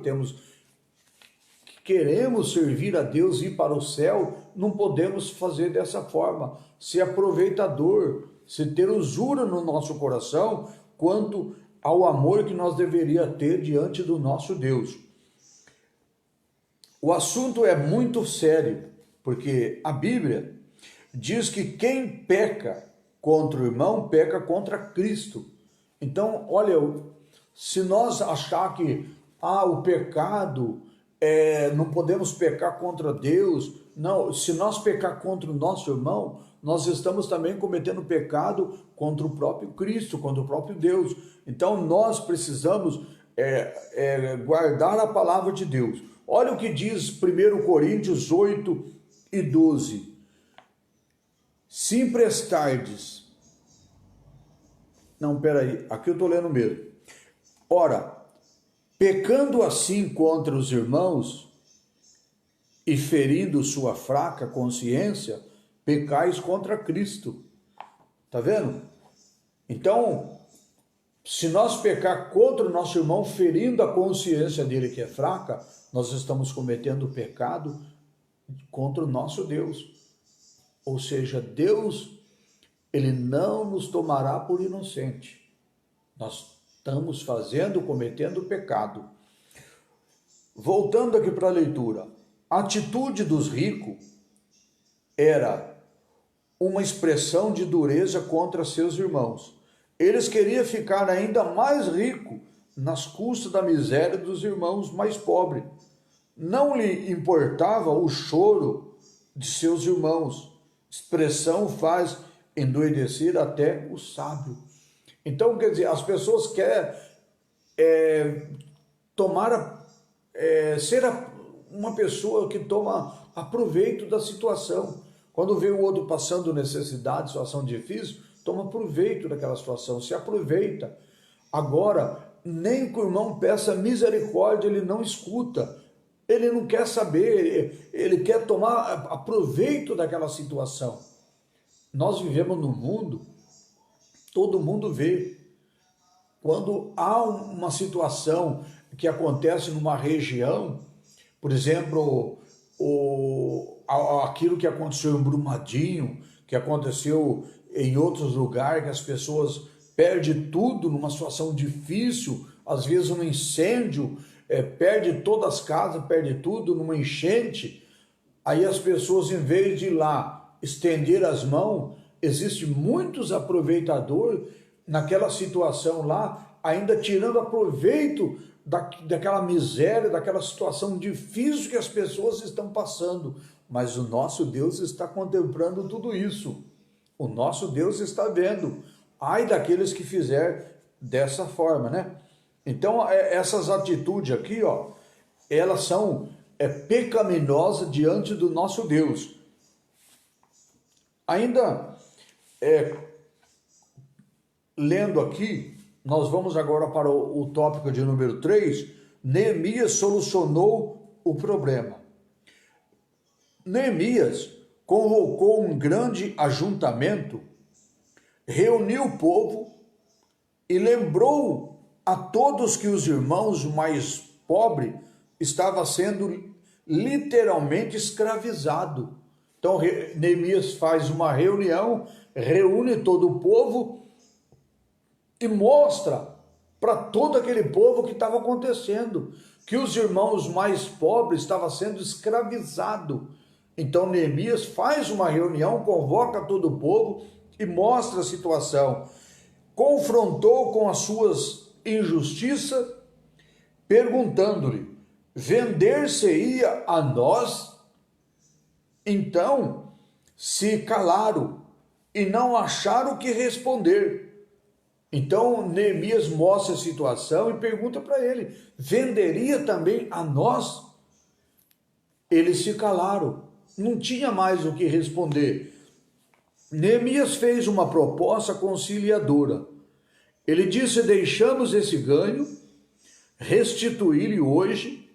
queremos servir a Deus e ir para o céu, não podemos fazer dessa forma, ser aproveitador, se ter usura no nosso coração quanto ao amor que nós deveríamos ter diante do nosso Deus. O assunto é muito sério, porque a Bíblia diz que quem peca contra o irmão, peca contra Cristo. Então, olha, se nós achar que o pecado, não podemos pecar contra Deus, não, se nós pecar contra o nosso irmão, nós estamos também cometendo pecado contra o próprio Cristo, contra o próprio Deus. Então nós precisamos guardar a palavra de Deus. Olha o que diz 1 Coríntios 8:12. Se emprestardes... Não, peraí, aqui eu estou lendo mesmo. Ora, pecando assim contra os irmãos e ferindo sua fraca consciência, pecais contra Cristo. Tá vendo? Então, se nós pecar contra o nosso irmão, ferindo a consciência dele que é fraca, nós estamos cometendo pecado contra o nosso Deus. Ou seja, Deus, ele não nos tomará por inocente. Nós estamos cometendo pecado. Voltando aqui para a leitura. A atitude dos ricos era uma expressão de dureza contra seus irmãos. Eles queriam ficar ainda mais ricos nas custas da miséria dos irmãos mais pobres. Não lhe importava o choro de seus irmãos. Expressão faz endoidecer até o sábio. Então, quer dizer, as pessoas querem ser uma pessoa que toma proveito da situação. Quando vê o outro passando necessidade, situação difícil, toma proveito daquela situação, se aproveita. Agora, nem que o irmão peça misericórdia, ele não escuta. Ele não quer saber, ele quer tomar proveito daquela situação. Nós vivemos num mundo, todo mundo vê. Quando há uma situação que acontece numa região, por exemplo, aquilo que aconteceu em Brumadinho, que aconteceu em outros lugares, que as pessoas perdem tudo numa situação difícil, às vezes um incêndio, perde todas as casas, perde tudo numa enchente, aí as pessoas, em vez de ir lá estender as mãos, existe muitos aproveitadores naquela situação lá, ainda tirando proveito daquela miséria, daquela situação difícil que as pessoas estão passando. Mas o nosso Deus está contemplando tudo isso. O nosso Deus está vendo. Ai daqueles que fizer dessa forma, né? Então, essas atitudes aqui, elas são pecaminosas diante do nosso Deus. Ainda, lendo aqui, nós vamos agora para o tópico de número 3, Neemias solucionou o problema. Neemias convocou um grande ajuntamento, reuniu o povo e lembrou a todos que os irmãos mais pobres estavam sendo literalmente escravizados. Então Neemias faz uma reunião, reúne todo o povo e mostra para todo aquele povo o que estava acontecendo, que os irmãos mais pobres estavam sendo escravizados. Então Neemias faz uma reunião, convoca todo o povo e mostra a situação. Confrontou com as suas injustiças, perguntando-lhe: vender-se-ia a nós? Então se calaram e não acharam o que responder. Então Neemias mostra a situação e pergunta para ele: venderia também a nós? Eles se calaram, não tinha mais o que responder. Neemias fez uma proposta conciliadora. Ele disse: deixamos esse ganho, restituí-lhe hoje.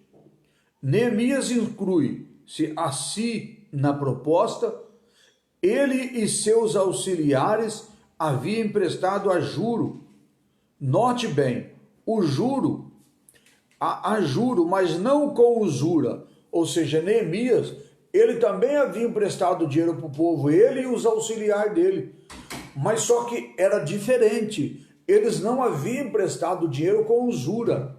Neemias inclui-se a si na proposta. Ele e seus auxiliares haviam emprestado a juro. Note bem, o juro, a juro, mas não com usura. Ou seja, Neemias, ele também havia emprestado dinheiro para o povo, ele e os auxiliares dele. Mas só que era diferente. Eles não haviam emprestado dinheiro com usura.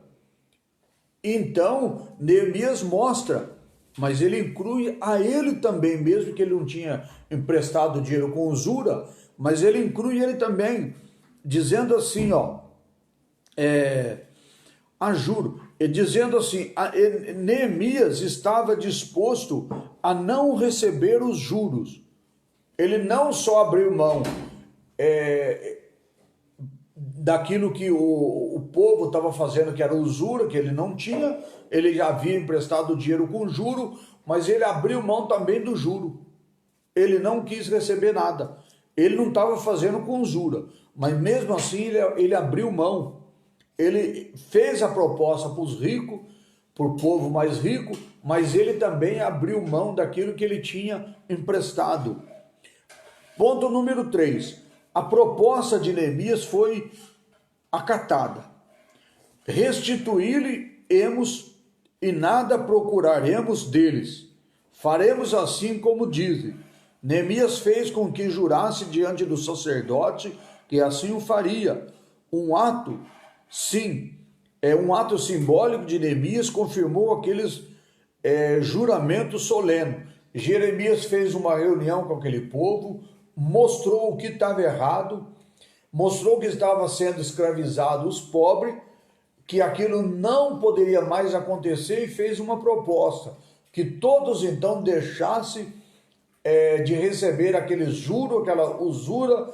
Então, Neemias mostra, mas ele inclui a ele também, mesmo que ele não tinha emprestado dinheiro com usura, mas ele inclui ele também, dizendo assim, a juro, dizendo assim, Neemias estava disposto a não receber os juros. Ele não só abriu mão daquilo que o povo estava fazendo, que era usura, que ele não tinha, ele já havia emprestado dinheiro com juro, mas ele abriu mão também do juro. Ele não quis receber nada. Ele não estava fazendo com usura, mas mesmo assim ele abriu mão. Ele fez a proposta para os ricos, para o povo mais rico, mas ele também abriu mão daquilo que ele tinha emprestado. Ponto número 3. A proposta de Neemias foi acatada. Restituí-lhe-emos e nada procuraremos deles. Faremos assim como dizem. Neemias fez com que jurasse diante do sacerdote que assim o faria. Um ato simbólico de Neemias confirmou aqueles juramentos solenes. Jeremias fez uma reunião com aquele povo, mostrou o que estava errado, mostrou que estava sendo escravizado os pobres, que aquilo não poderia mais acontecer e fez uma proposta, que todos então deixassem de receber aquele juro, aquela usura,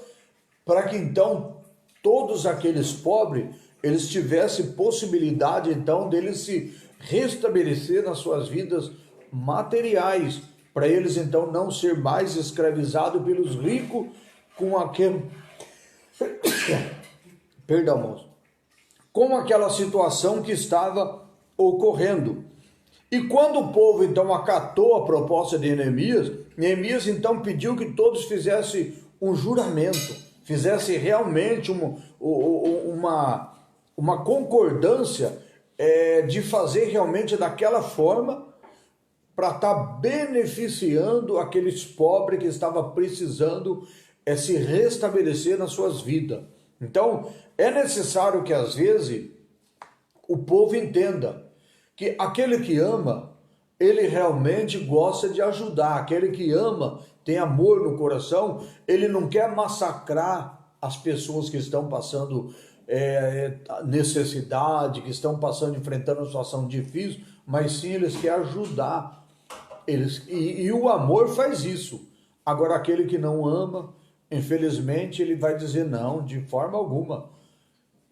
para que então todos aqueles pobres, eles tivessem possibilidade então deles se restabelecer nas suas vidas materiais, para eles então não ser mais escravizados pelos ricos com aquele perdão, moço, com aquela situação que estava ocorrendo. E quando o povo então acatou a proposta de Neemias, Neemias então pediu que todos fizessem um juramento, fizessem realmente uma concordância de fazer realmente daquela forma, para estar beneficiando aqueles pobres que estavam precisando se restabelecer nas suas vidas. Então, é necessário que às vezes o povo entenda que aquele que ama, ele realmente gosta de ajudar. Aquele que ama, tem amor no coração, ele não quer massacrar as pessoas que estão passando necessidade, que estão passando, enfrentando uma situação difícil, mas sim eles querem ajudar. E o amor faz isso. Agora, aquele que não ama, infelizmente, ele vai dizer não, de forma alguma.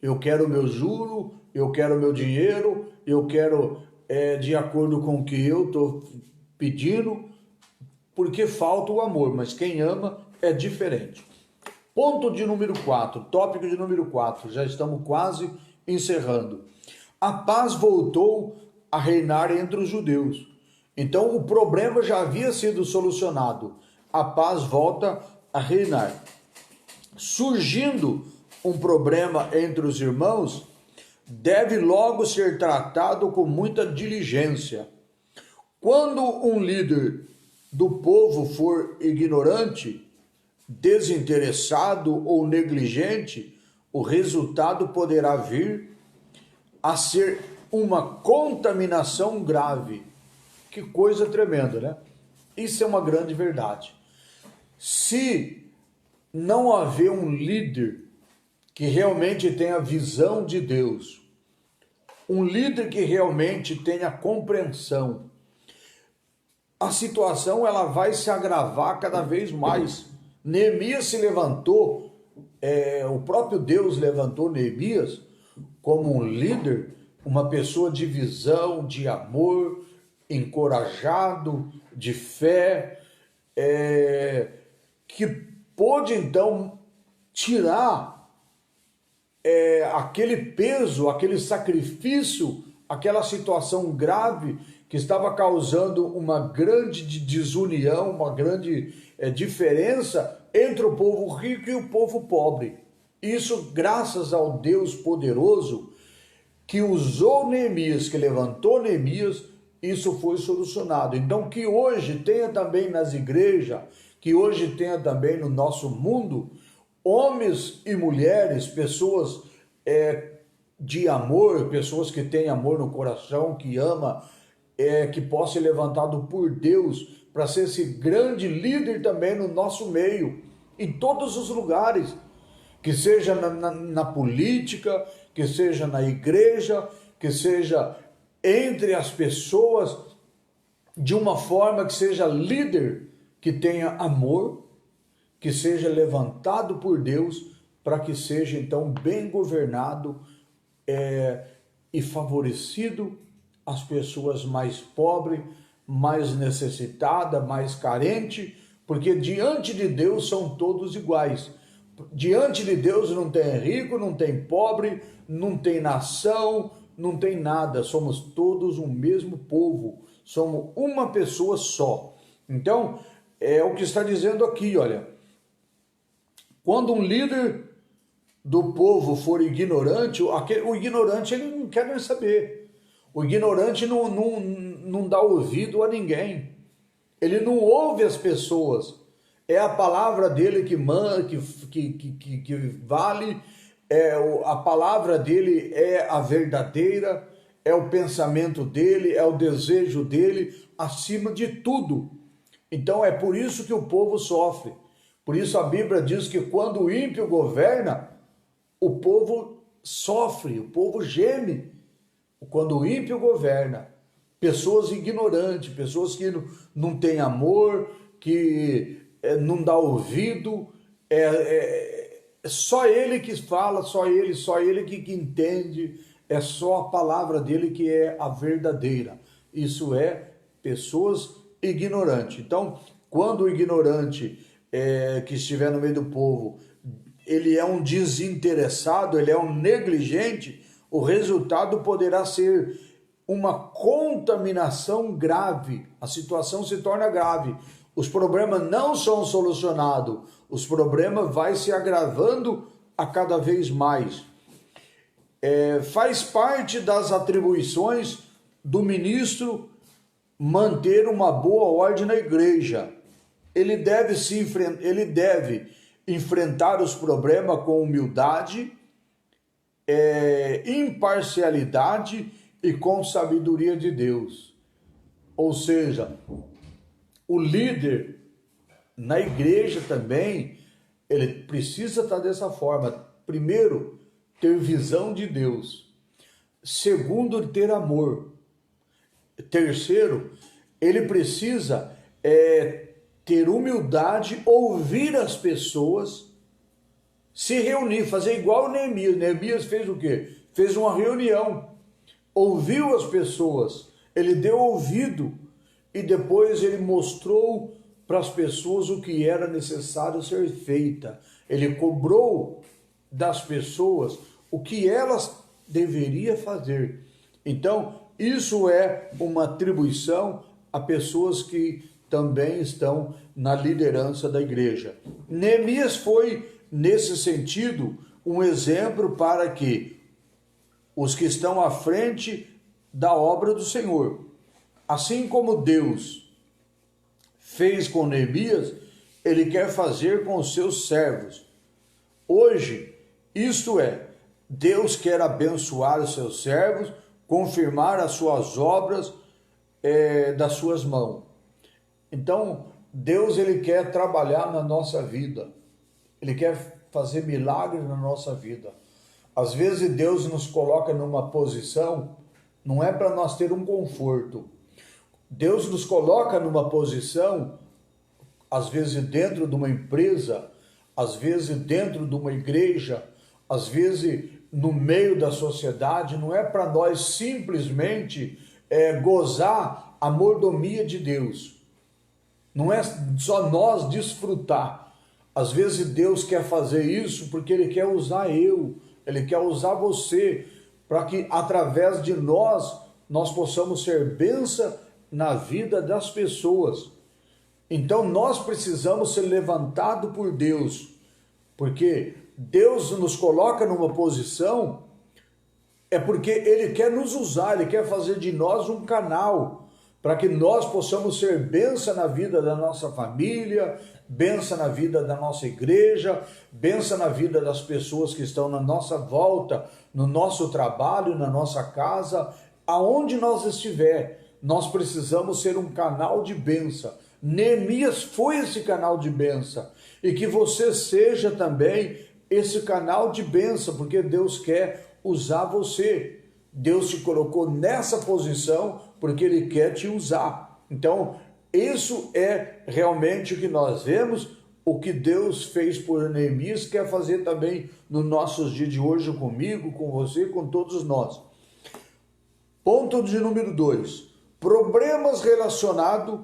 Eu quero o meu juro, eu quero o meu dinheiro, eu quero de acordo com o que eu estou pedindo, porque falta o amor, mas quem ama é diferente. Ponto de número 4, tópico de número 4, já estamos quase encerrando. A paz voltou a reinar entre os judeus. Então o problema já havia sido solucionado, a paz volta a reinar. Surgindo um problema entre os irmãos, deve logo ser tratado com muita diligência. Quando um líder do povo for ignorante, desinteressado ou negligente, o resultado poderá vir a ser uma contaminação grave. Que coisa tremenda, né? Isso é uma grande verdade. Se não haver um líder que realmente tenha visão de Deus, um líder que realmente tenha compreensão, a situação ela vai se agravar cada vez mais. Neemias se levantou, o próprio Deus levantou Neemias como um líder, uma pessoa de visão, de amor, encorajado, de fé, que pôde então tirar aquele peso, aquele sacrifício, aquela situação grave que estava causando uma grande desunião, uma grande diferença entre o povo rico e o povo pobre. Isso graças ao Deus poderoso que usou Neemias, que levantou Neemias, isso foi solucionado. Então que hoje tenha também nas igrejas, que hoje tenha também no nosso mundo, homens e mulheres, pessoas de amor, pessoas que têm amor no coração, que ama, que possa ser levantado por Deus para ser esse grande líder também no nosso meio, em todos os lugares, que seja na política, que seja na igreja, que seja entre as pessoas, de uma forma que seja líder, que tenha amor, que seja levantado por Deus, para que seja então bem governado e favorecido as pessoas mais pobres, mais necessitadas, mais carentes, porque diante de Deus são todos iguais. Diante de Deus não tem rico, não tem pobre, não tem nação, não tem nada. Somos todos um mesmo povo, somos uma pessoa só. Então, é o que está dizendo aqui, olha. Quando um líder do povo for ignorante, o ignorante ele não quer nem saber. O ignorante não dá ouvido a ninguém. Ele não ouve as pessoas. É a palavra dele que manda, que vale. A palavra dele é a verdadeira, é o pensamento dele, é o desejo dele, acima de tudo. Então é por isso que o povo sofre. Por isso a Bíblia diz que quando o ímpio governa, o povo sofre, o povo geme. Quando o ímpio governa, pessoas ignorantes, pessoas que não têm amor, que não dá ouvido, só ele que fala, só ele que entende, é só a palavra dele que é a verdadeira. Isso é pessoas ignorantes. Então, quando o ignorante que estiver no meio do povo, ele é um desinteressado, ele é um negligente, o resultado poderá ser uma contaminação grave. A situação se torna grave. Os problemas não são solucionados. Os problemas vão se agravando a cada vez mais. Faz parte das atribuições do ministro manter uma boa ordem na igreja. Ele deve enfrentar os problemas com humildade, imparcialidade e com sabedoria de Deus. Ou seja, o líder na igreja também, ele precisa estar dessa forma. Primeiro, ter visão de Deus. Segundo, ter amor. Terceiro, ele precisa ter humildade, ouvir as pessoas, se reunir, fazer igual o Neemias. Neemias fez o quê? Fez uma reunião, ouviu as pessoas, ele deu ouvido e depois ele mostrou para as pessoas o que era necessário ser feita. Ele cobrou das pessoas o que elas deveriam fazer. Então, isso é uma atribuição a pessoas que também estão na liderança da igreja. Neemias foi, nesse sentido, um exemplo para que os que estão à frente da obra do Senhor, assim como Deus fez com Neemias, ele quer fazer com os seus servos. Hoje, isto é, Deus quer abençoar os seus servos, confirmar as suas obras das suas mãos. Então, Deus, ele quer trabalhar na nossa vida. Ele quer fazer milagres na nossa vida. Às vezes Deus nos coloca numa posição, não é para nós ter um conforto. Deus nos coloca numa posição, às vezes dentro de uma empresa, às vezes dentro de uma igreja, às vezes no meio da sociedade, não é para nós simplesmente gozar a mordomia de Deus. Não é só nós desfrutar. Às vezes Deus quer fazer isso porque Ele quer usar Ele quer usar você, para que através de nós possamos ser bênção na vida das pessoas. Então nós precisamos ser levantados por Deus, porque Deus nos coloca numa posição, é porque Ele quer nos usar, Ele quer fazer de nós um canal, para que nós possamos ser bênção na vida da nossa família, bênção na vida da nossa igreja, bênção na vida das pessoas que estão na nossa volta, no nosso trabalho, na nossa casa, aonde nós estiver, nós precisamos ser um canal de bênção. Neemias foi esse canal de bênção, e que você seja também esse canal de bênção, porque Deus quer usar você. Deus te colocou nessa posição porque Ele quer te usar. Então, isso é realmente o que nós vemos, o que Deus fez por Neemias, quer fazer também nos nossos dias de hoje comigo, com você, com todos nós. Ponto de número 2. Problemas relacionados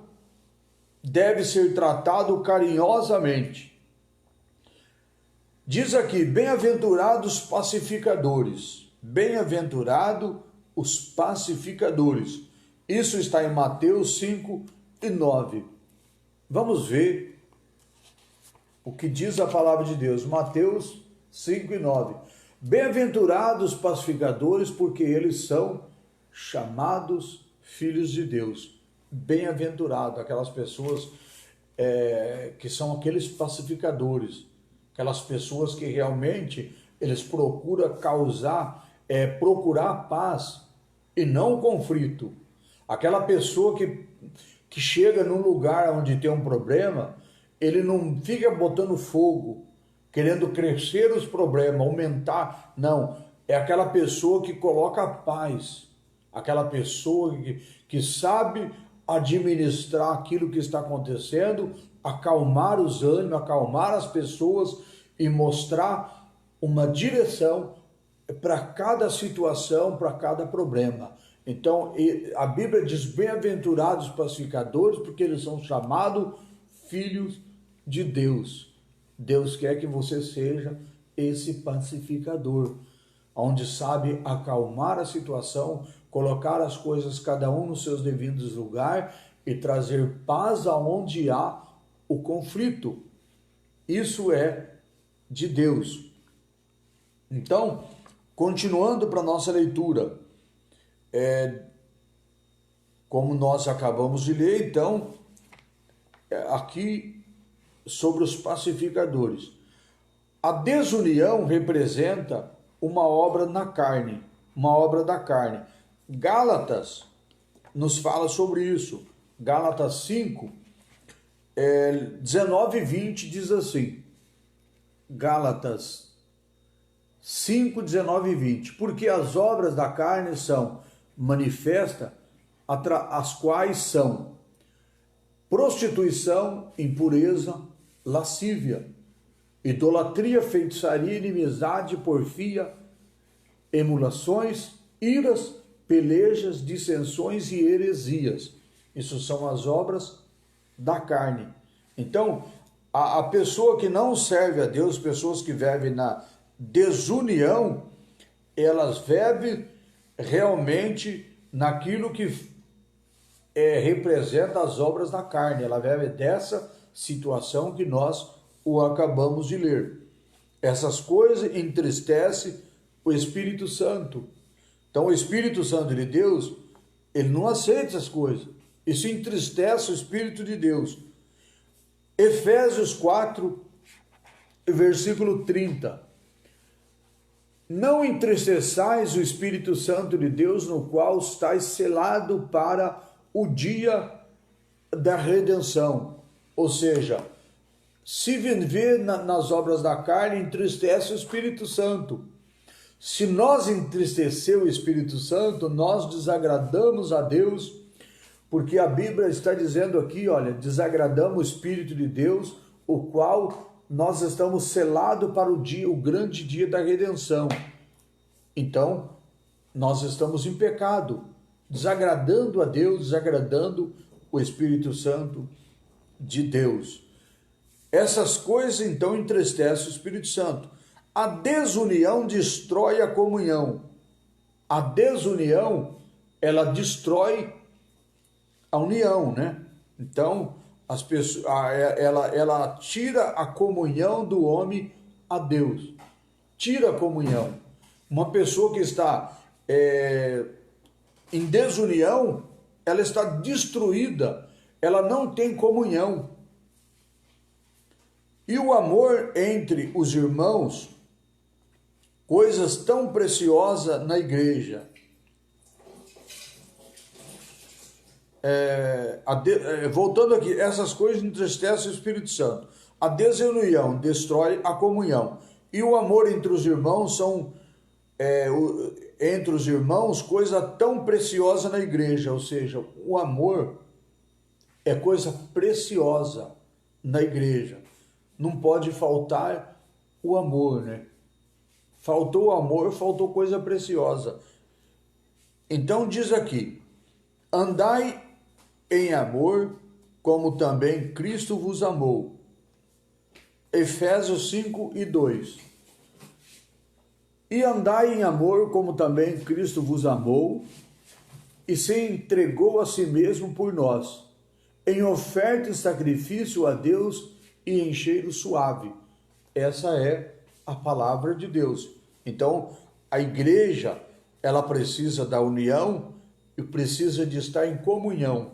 devem ser tratados carinhosamente. Diz aqui, bem-aventurados pacificadores. Bem-aventurados os pacificadores. Isso está em Mateus 5 e 9. Vamos ver o que diz a palavra de Deus. Mateus 5 e 9. Bem-aventurados os pacificadores, porque eles são chamados filhos de Deus. Bem-aventurado aquelas pessoas que são aqueles pacificadores, aquelas pessoas que realmente eles procuram procurar paz e não conflito. Aquela pessoa que chega num lugar onde tem um problema, ele não fica botando fogo, querendo crescer os problemas, aumentar, não. É aquela pessoa que coloca paz, aquela pessoa que sabe administrar aquilo que está acontecendo, acalmar os ânimos, acalmar as pessoas e mostrar uma direção para cada situação, para cada problema. Então, a Bíblia diz, bem-aventurados os pacificadores, porque eles são chamados filhos de Deus. Deus quer que você seja esse pacificador, onde sabe acalmar a situação, colocar as coisas cada um nos seus devidos lugares e trazer paz aonde há o conflito. Isso é de Deus. Então, continuando para a nossa leitura, como nós acabamos de ler, então, aqui sobre os pacificadores. A desunião representa uma obra na carne, uma obra da carne. Gálatas nos fala sobre isso. Gálatas 5, 19 e 20 diz assim. Gálatas 5, 19 e 20. Porque as obras da carne são manifestas, as quais são prostituição, impureza, lascívia, idolatria, feitiçaria, inimizade, porfia, emulações, iras, pelejas, dissensões e heresias. Isso são as obras da carne. Então, a pessoa que não serve a Deus, pessoas que vivem na desunião, elas vivem realmente naquilo que representa as obras da carne. Ela vive dessa situação que nós o acabamos de ler. Essas coisas entristecem o Espírito Santo. Então o Espírito Santo de Deus, ele não aceita essas coisas. Isso entristece o Espírito de Deus. Efésios 4, versículo 30. Não entristeçais o Espírito Santo de Deus, no qual estáis selado para o dia da redenção. Ou seja, se viver nas obras da carne, entristece o Espírito Santo. Se nós entristecer o Espírito Santo, nós desagradamos a Deus, porque a Bíblia está dizendo aqui, olha, desagradamos o Espírito de Deus, o qual nós estamos selados para o grande dia da redenção. Então, nós estamos em pecado, desagradando a Deus, desagradando o Espírito Santo de Deus. Essas coisas, então, entristecem o Espírito Santo. A desunião destrói a comunhão. A desunião, ela destrói a união, né? Então, as pessoas, ela tira a comunhão do homem a Deus. Tira a comunhão. Uma pessoa que está em desunião, ela está destruída, ela não tem comunhão. E o amor entre os irmãos, coisas tão preciosas na igreja. Voltando aqui, essas coisas entristecem o Espírito Santo. A desunião destrói a comunhão. E o amor entre os irmãos entre os irmãos, coisa tão preciosa na igreja. Ou seja, o amor é coisa preciosa na igreja. Não pode faltar o amor, né? Faltou o amor, faltou coisa preciosa. Então diz aqui: andai em amor, como também Cristo vos amou. Efésios 5:2. E andai em amor, como também Cristo vos amou, e se entregou a si mesmo por nós, em oferta e sacrifício a Deus e em cheiro suave. Essa é a palavra de Deus. Então, a igreja, ela precisa da união e precisa de estar em comunhão.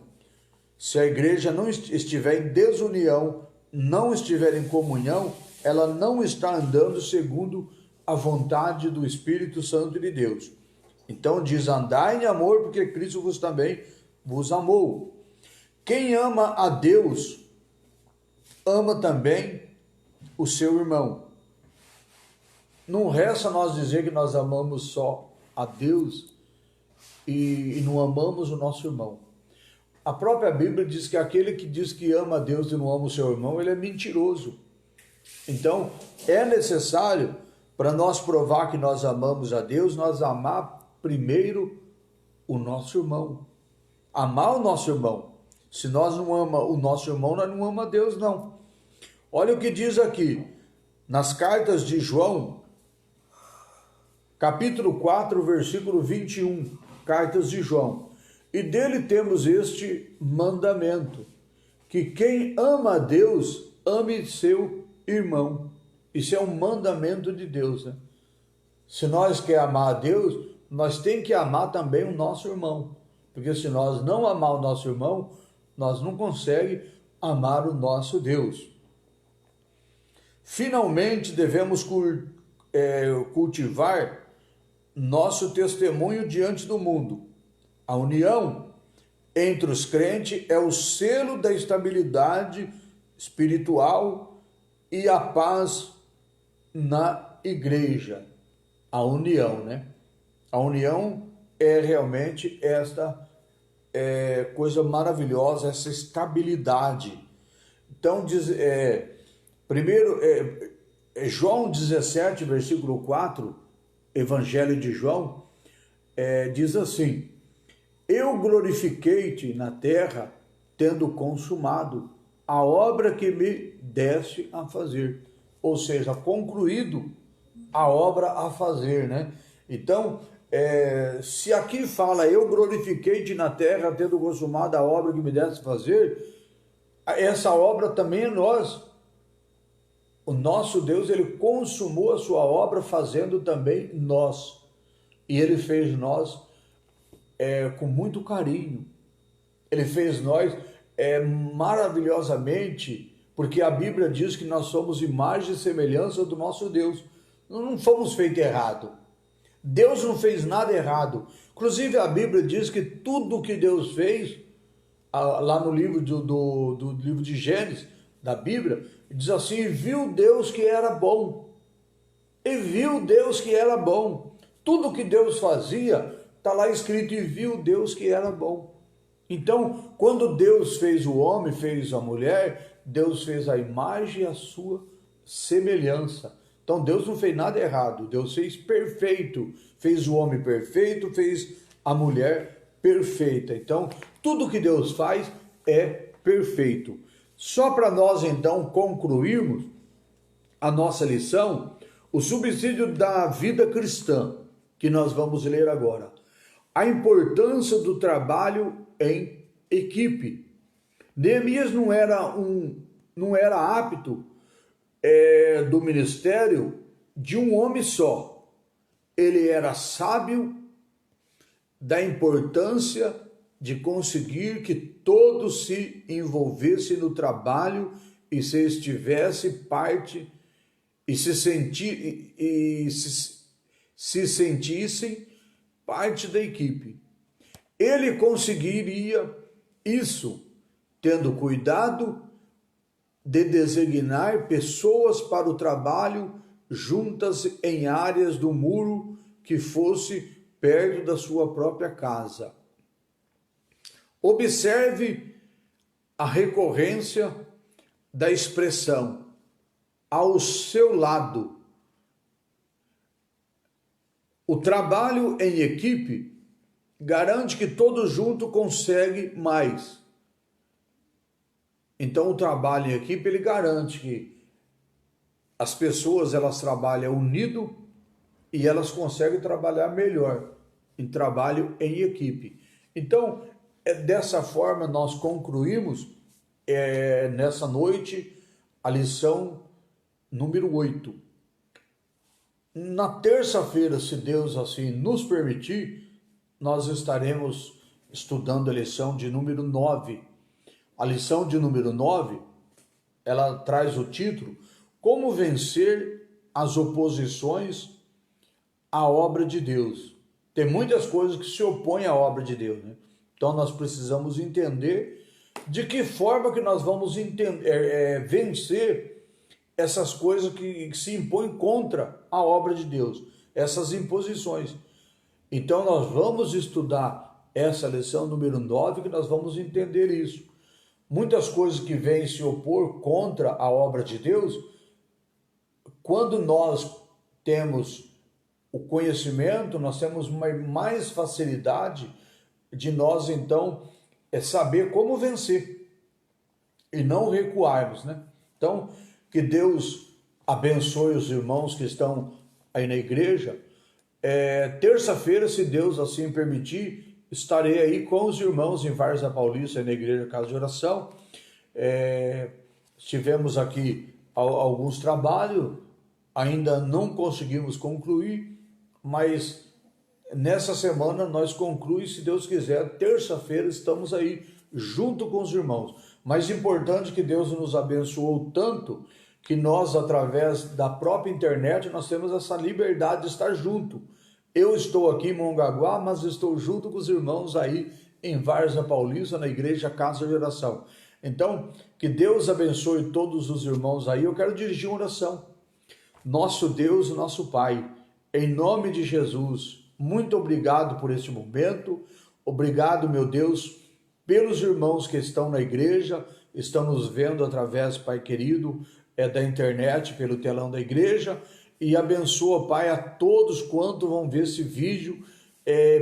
Se a igreja não estiver em desunião, não estiver em comunhão, ela não está andando segundo a vontade do Espírito Santo de Deus. Então diz: andai em amor, porque Cristo vos também vos amou. Quem ama a Deus, ama também o seu irmão. Não resta nós dizer que nós amamos só a Deus e não amamos o nosso irmão. A própria Bíblia diz que aquele que diz que ama a Deus e não ama o seu irmão, ele é mentiroso. Então, é necessário, para nós provar que nós amamos a Deus, nós amar primeiro o nosso irmão. Amar o nosso irmão. Se nós não amamos o nosso irmão, nós não amamos a Deus, não. Olha o que diz aqui, nas cartas de João, capítulo 4, versículo 21, cartas de João. E dele temos este mandamento, que quem ama a Deus, ame seu irmão. Isso é um mandamento de Deus, né? Se nós queremos amar a Deus, nós temos que amar também o nosso irmão. Porque se nós não amar o nosso irmão, nós não conseguimos amar o nosso Deus. Finalmente, devemos cultivar nosso testemunho diante do mundo. A união entre os crentes é o selo da estabilidade espiritual e a paz na igreja. A união, né? A união é realmente esta coisa maravilhosa, essa estabilidade. Então, primeiro, João 17, versículo 4, Evangelho de João, diz assim: eu glorifiquei-te na terra, tendo consumado a obra que me deste a fazer. Ou seja, concluído a obra a fazer, né? Então, se aqui fala, eu glorifiquei-te na terra, tendo consumado a obra que me deste a fazer, essa obra também é nós. O nosso Deus, ele consumou a sua obra fazendo também nós. E ele fez nós com muito carinho. Ele fez nós maravilhosamente, porque a Bíblia diz que nós somos imagem e semelhança do nosso Deus. Não fomos feitos errado. Deus não fez nada errado. Inclusive a Bíblia diz que tudo que Deus fez, lá no livro do livro de Gênesis, da Bíblia, diz assim: e viu Deus que era bom. E viu Deus que era bom. Tudo que Deus fazia, está lá escrito: e viu Deus que era bom. Então, quando Deus fez o homem, fez a mulher, Deus fez a imagem e a sua semelhança. Então, Deus não fez nada errado, Deus fez perfeito. Fez o homem perfeito, fez a mulher perfeita. Então, tudo que Deus faz é perfeito. Só para nós, então, concluirmos a nossa lição, o subsídio da vida cristã, que nós vamos ler agora. A importância do trabalho em equipe. Neemias não era apto do ministério de um homem só. Ele era sábio da importância de conseguir que todos se envolvessem no trabalho e se estivesse parte e se sentissem parte da equipe. Ele conseguiria isso tendo cuidado de designar pessoas para o trabalho juntas em áreas do muro que fosse perto da sua própria casa. Observe a recorrência da expressão ao seu lado. O trabalho em equipe garante que todos juntos conseguem mais. Então, o trabalho em equipe, ele garante que as pessoas, elas trabalham unido e elas conseguem trabalhar melhor em trabalho em equipe. Então, dessa forma, nós concluímos nessa noite a lição número 8. Na terça-feira, se Deus assim nos permitir, nós estaremos estudando a lição de número 9. A lição de número 9, ela traz o título: Como vencer as oposições à obra de Deus. Tem muitas coisas que se opõem à obra de Deus, né? Então nós precisamos entender de que forma que nós vamos vencer essas coisas que se impõem contra a obra de Deus, essas imposições. Então nós vamos estudar essa lição número 9, que nós vamos entender isso. Muitas coisas que vêm se opor contra a obra de Deus, quando nós temos o conhecimento, nós temos mais facilidade de nós, então, saber como vencer e não recuarmos, né? Então, que Deus abençoe os irmãos que estão aí na igreja. Terça-feira, se Deus assim permitir, estarei aí com os irmãos em Várzea Paulista, na igreja Casa de Oração. Tivemos aqui alguns trabalhos, ainda não conseguimos concluir, mas nessa semana nós concluímos, se Deus quiser. Terça-feira estamos aí junto com os irmãos. Mais importante que Deus nos abençoou tanto que nós, através da própria internet, nós temos essa liberdade de estar junto. Eu estou aqui em Mongaguá, mas estou junto com os irmãos aí em Várzea Paulista, na igreja Casa de Oração. Então, que Deus abençoe todos os irmãos aí. Eu quero dirigir uma oração. Nosso Deus, nosso Pai, em nome de Jesus, muito obrigado por este momento. Obrigado, meu Deus, pelos irmãos que estão na igreja, estão nos vendo através, Pai querido, da internet, pelo telão da igreja. E abençoa, Pai, a todos quanto vão ver esse vídeo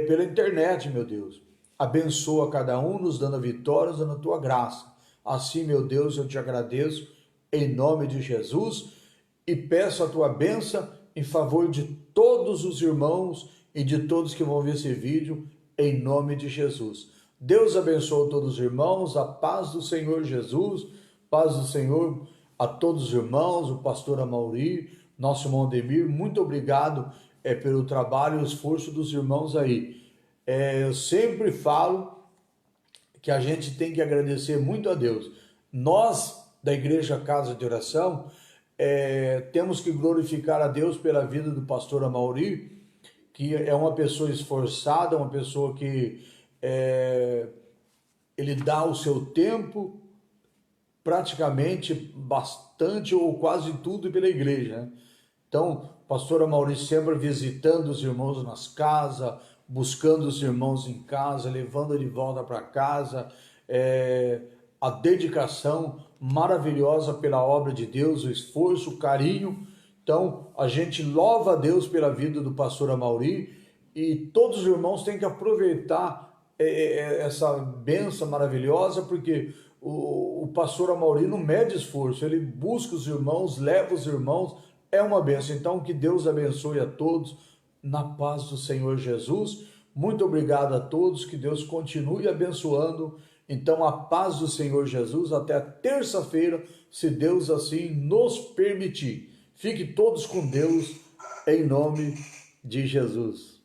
pela internet, meu Deus. Abençoa cada um, nos dando a vitória, dando a tua graça. Assim, meu Deus, eu te agradeço em nome de Jesus e peço a tua bênção em favor de todos os irmãos e de todos que vão ver esse vídeo, em nome de Jesus. Deus abençoe todos os irmãos, a paz do Senhor Jesus, paz do Senhor a todos os irmãos, o pastor Amauri, nosso irmão Ademir, muito obrigado pelo trabalho e esforço dos irmãos aí. Eu sempre falo que a gente tem que agradecer muito a Deus. Nós, da Igreja Casa de Oração, temos que glorificar a Deus pela vida do pastor Amauri, que é uma pessoa esforçada, uma pessoa que ele dá o seu tempo, praticamente bastante ou quase tudo pela igreja, né? Então, pastora Maurício sempre visitando os irmãos nas casas, buscando os irmãos em casa, levando de volta para casa, a dedicação maravilhosa pela obra de Deus, o esforço, o carinho. Então, a gente louva a Deus pela vida do pastor Amaury e todos os irmãos têm que aproveitar essa benção maravilhosa, porque o pastor Amaury não mede esforço, ele busca os irmãos, leva os irmãos, é uma benção. Então, que Deus abençoe a todos, na paz do Senhor Jesus. Muito obrigado a todos, que Deus continue abençoando. Então, a paz do Senhor Jesus, até terça-feira, se Deus assim nos permitir. Fiquem todos com Deus, em nome de Jesus.